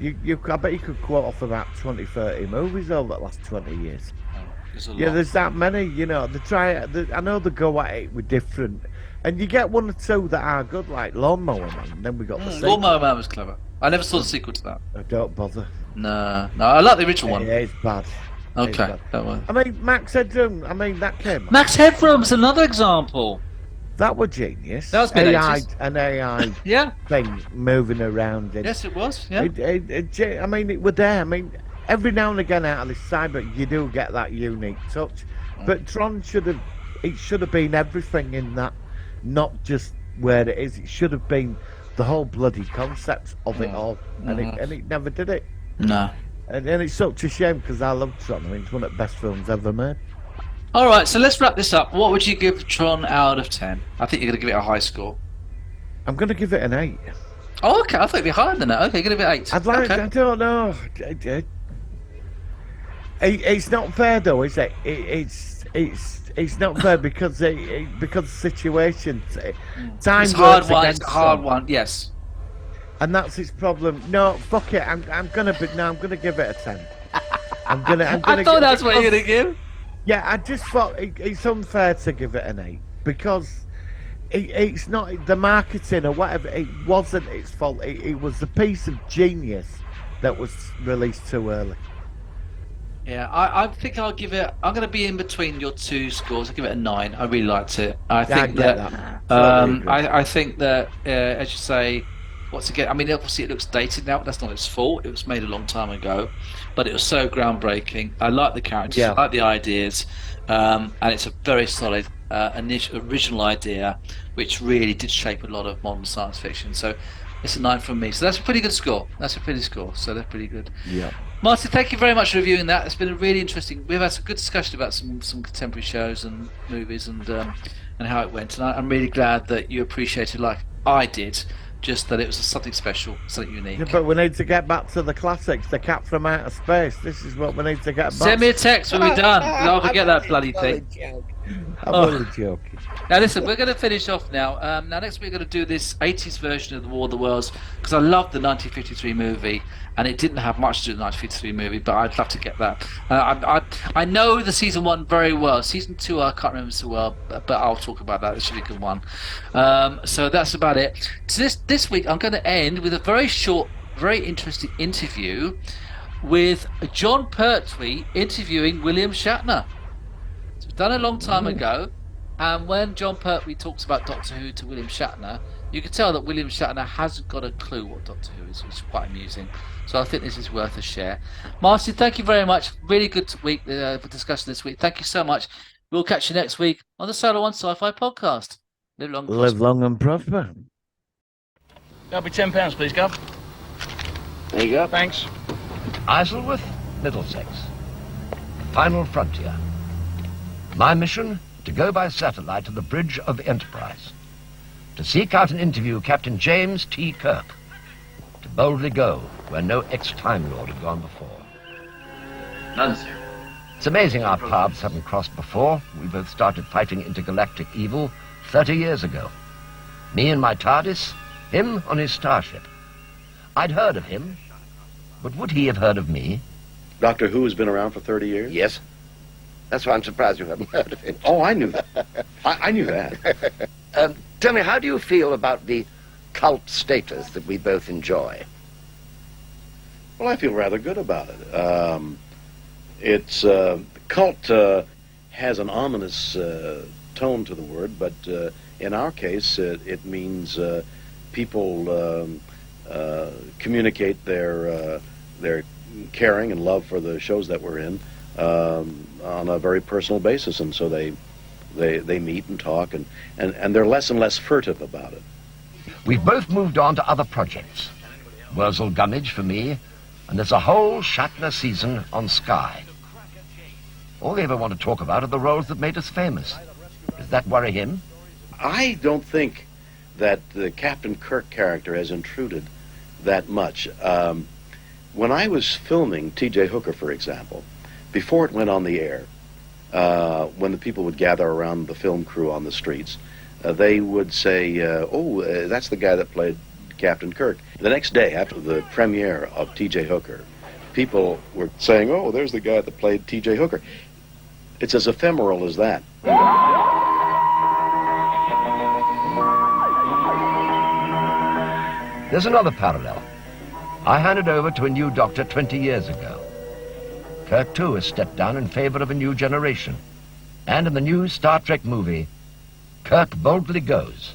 [SPEAKER 2] I bet you could quote off about 20, 30 movies over the last 20 years. There's that many. You know, I know they go at it with different, and you get one or two that are good, like Lawnmower Man. And then we got the sequel.
[SPEAKER 3] Lawnmower Man was clever. I never saw the sequel to that.
[SPEAKER 2] Don't bother.
[SPEAKER 3] No, I like the original one.
[SPEAKER 2] Yeah, it's bad. It's
[SPEAKER 3] Okay,
[SPEAKER 2] bad.
[SPEAKER 3] that one.
[SPEAKER 2] I mean, Max Headroom. I mean, that came.
[SPEAKER 3] Max Headroom's another example.
[SPEAKER 2] That was genius.
[SPEAKER 3] That was
[SPEAKER 2] an AI
[SPEAKER 3] Yeah.
[SPEAKER 2] thing moving around.
[SPEAKER 3] Yes, it was. Yeah.
[SPEAKER 2] I mean, it was there. I mean, every now and again out of this cyber, you do get that unique touch. But Tron should have been everything in that, not just where it is. It should have been the whole bloody concept of it all, and it never did it.
[SPEAKER 3] No.
[SPEAKER 2] And it's such a shame because I love Tron. I mean, it's one of the best films ever made.
[SPEAKER 3] All right, so let's wrap this up. What would you give Tron out of 10? I think you're going to give it a high score.
[SPEAKER 2] I'm going to give it an 8.
[SPEAKER 3] Oh, okay. I thought it'd be higher than that. Okay, give it 8.
[SPEAKER 2] I'd like.
[SPEAKER 3] Okay.
[SPEAKER 2] I don't know. It's not fair though, is it? It's not fair because because situations, time
[SPEAKER 3] It's a hard
[SPEAKER 2] works
[SPEAKER 3] one.
[SPEAKER 2] against
[SPEAKER 3] It's a hard
[SPEAKER 2] them,
[SPEAKER 3] one. Yes.
[SPEAKER 2] and that's its problem. No, fuck it. I'm gonna give it a 10. I'm gonna.
[SPEAKER 3] I thought that's what you're going to give.
[SPEAKER 2] Yeah, I just thought it's unfair to give it an 8 because it's not the marketing or whatever. It wasn't its fault. It was a piece of genius that was released too early.
[SPEAKER 3] Yeah, I think I'll give it. I'm going to be in between your two scores. I'll give it a 9. I really liked it. I think I think that, as you say, once again, I mean, obviously it looks dated now, but that's not its fault. It was made a long time ago, but it was so groundbreaking. I like the characters, I like the ideas, and it's a very solid original idea, which really did shape a lot of modern science fiction. So it's a 9 from me. So that's a pretty good score. So that's pretty good.
[SPEAKER 2] Yeah.
[SPEAKER 3] Martin, thank you very much for reviewing that. It's been a really interesting. We've had some good discussion about some contemporary shows and movies and how it went. And I'm really glad that you appreciated, like I did, just that it was something special, something unique.
[SPEAKER 2] Yeah, but we need to get back to the classics, the Cat from Outer Space. This is what we need to get back.
[SPEAKER 3] Send me a text when we're done. I'll forget that bloody thing.
[SPEAKER 2] I'm only joking.
[SPEAKER 3] Now listen, we're going to finish off now. Now next week we're going to do this 80s version of the War of the Worlds, because I love the 1953 movie, and it didn't have much to do with the 1953 movie, but I'd love to get that. I know the season 1 very well. Season 2 I can't remember so well, but I'll talk about that. It should be a good one. So that's about it. So this week I'm going to end with a very short, very interesting interview with John Pertwee interviewing William Shatner. It was done a long time ago. And when John Pertwee talks about Doctor Who to William Shatner, you can tell that William Shatner hasn't got a clue what Doctor Who is, which is quite amusing. So I think this is worth a share. Martin, thank you very much. Really good week for discussion this week. Thank you so much. We'll catch you next week on the Solar One Sci-Fi podcast. Live long and prosper.
[SPEAKER 5] That'll be £10, please, Gov.
[SPEAKER 6] There you go.
[SPEAKER 5] Thanks.
[SPEAKER 6] Isleworth, Middlesex. Final frontier. My mission, to go by satellite to the bridge of the Enterprise. To seek out and interview Captain James T. Kirk. To boldly go where no ex-Time Lord had gone before.
[SPEAKER 5] None, sir.
[SPEAKER 6] It's amazing our paths haven't crossed before. We both started fighting intergalactic evil 30 years ago. Me in my TARDIS, him on his starship. I'd heard of him, but would he have heard of me?
[SPEAKER 7] Doctor Who has been around for 30 years?
[SPEAKER 6] Yes. That's why I'm surprised you haven't heard of it.
[SPEAKER 7] Oh, I knew that. I knew that.
[SPEAKER 6] Tell me, how do you feel about the cult status that we both enjoy?
[SPEAKER 7] Well, I feel rather good about it. It's cult has an ominous tone to the word, but in our case, it means people communicate their caring and love for the shows that we're in on a very personal basis, and so they meet and talk, and they're less and less furtive about it.
[SPEAKER 6] We've both moved on to other projects. Wurzel Gummidge for me, and there's a whole Shatner season on Sky. All they ever want to talk about are the roles that made us famous. Does that worry him?
[SPEAKER 7] I don't think that the Captain Kirk character has intruded that much. When I was filming T.J. Hooker, for example, before it went on the air, when the people would gather around the film crew on the streets, they would say, that's the guy that played Captain Kirk. The next day, after the premiere of T.J. Hooker, people were saying, oh, there's the guy that played T.J. Hooker. It's as ephemeral as that.
[SPEAKER 6] There's another parallel. I handed over to a new doctor 20 years ago. Kirk, too, has stepped down in favor of a new generation. And in the new Star Trek movie, Kirk boldly goes.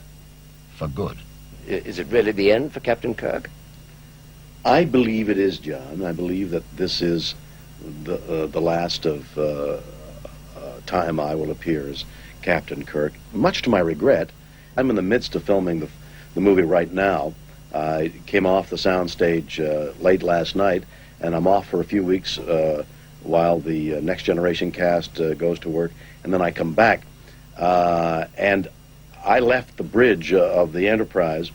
[SPEAKER 6] For good. Is it really the end for Captain Kirk?
[SPEAKER 7] I believe it is, John. I believe that this is the last of time I will appear as Captain Kirk. Much to my regret, I'm in the midst of filming the movie right now. I came off the soundstage late last night, and I'm off for a few weeks while the Next Generation cast goes to work, and then I come back. And I left the bridge of the Enterprise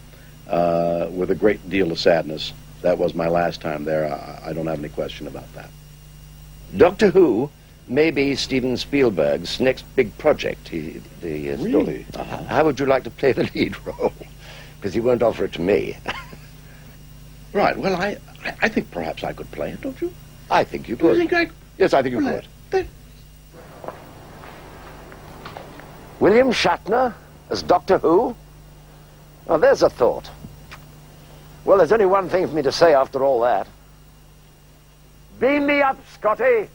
[SPEAKER 7] with a great deal of sadness. That was my last time there. I don't have any question about that.
[SPEAKER 6] Doctor Who may be Steven Spielberg's next big project.
[SPEAKER 7] Really?
[SPEAKER 6] How would you like to play the lead role? Because he won't offer it to me.
[SPEAKER 7] Right. Well, I think perhaps I could play it, don't you?
[SPEAKER 6] I think you could.
[SPEAKER 7] You think
[SPEAKER 6] Yes, I think you could. William Shatner As Doctor Who? Oh, there's a thought. Well, there's only one thing for me to say after all that. Beam me up, Scotty!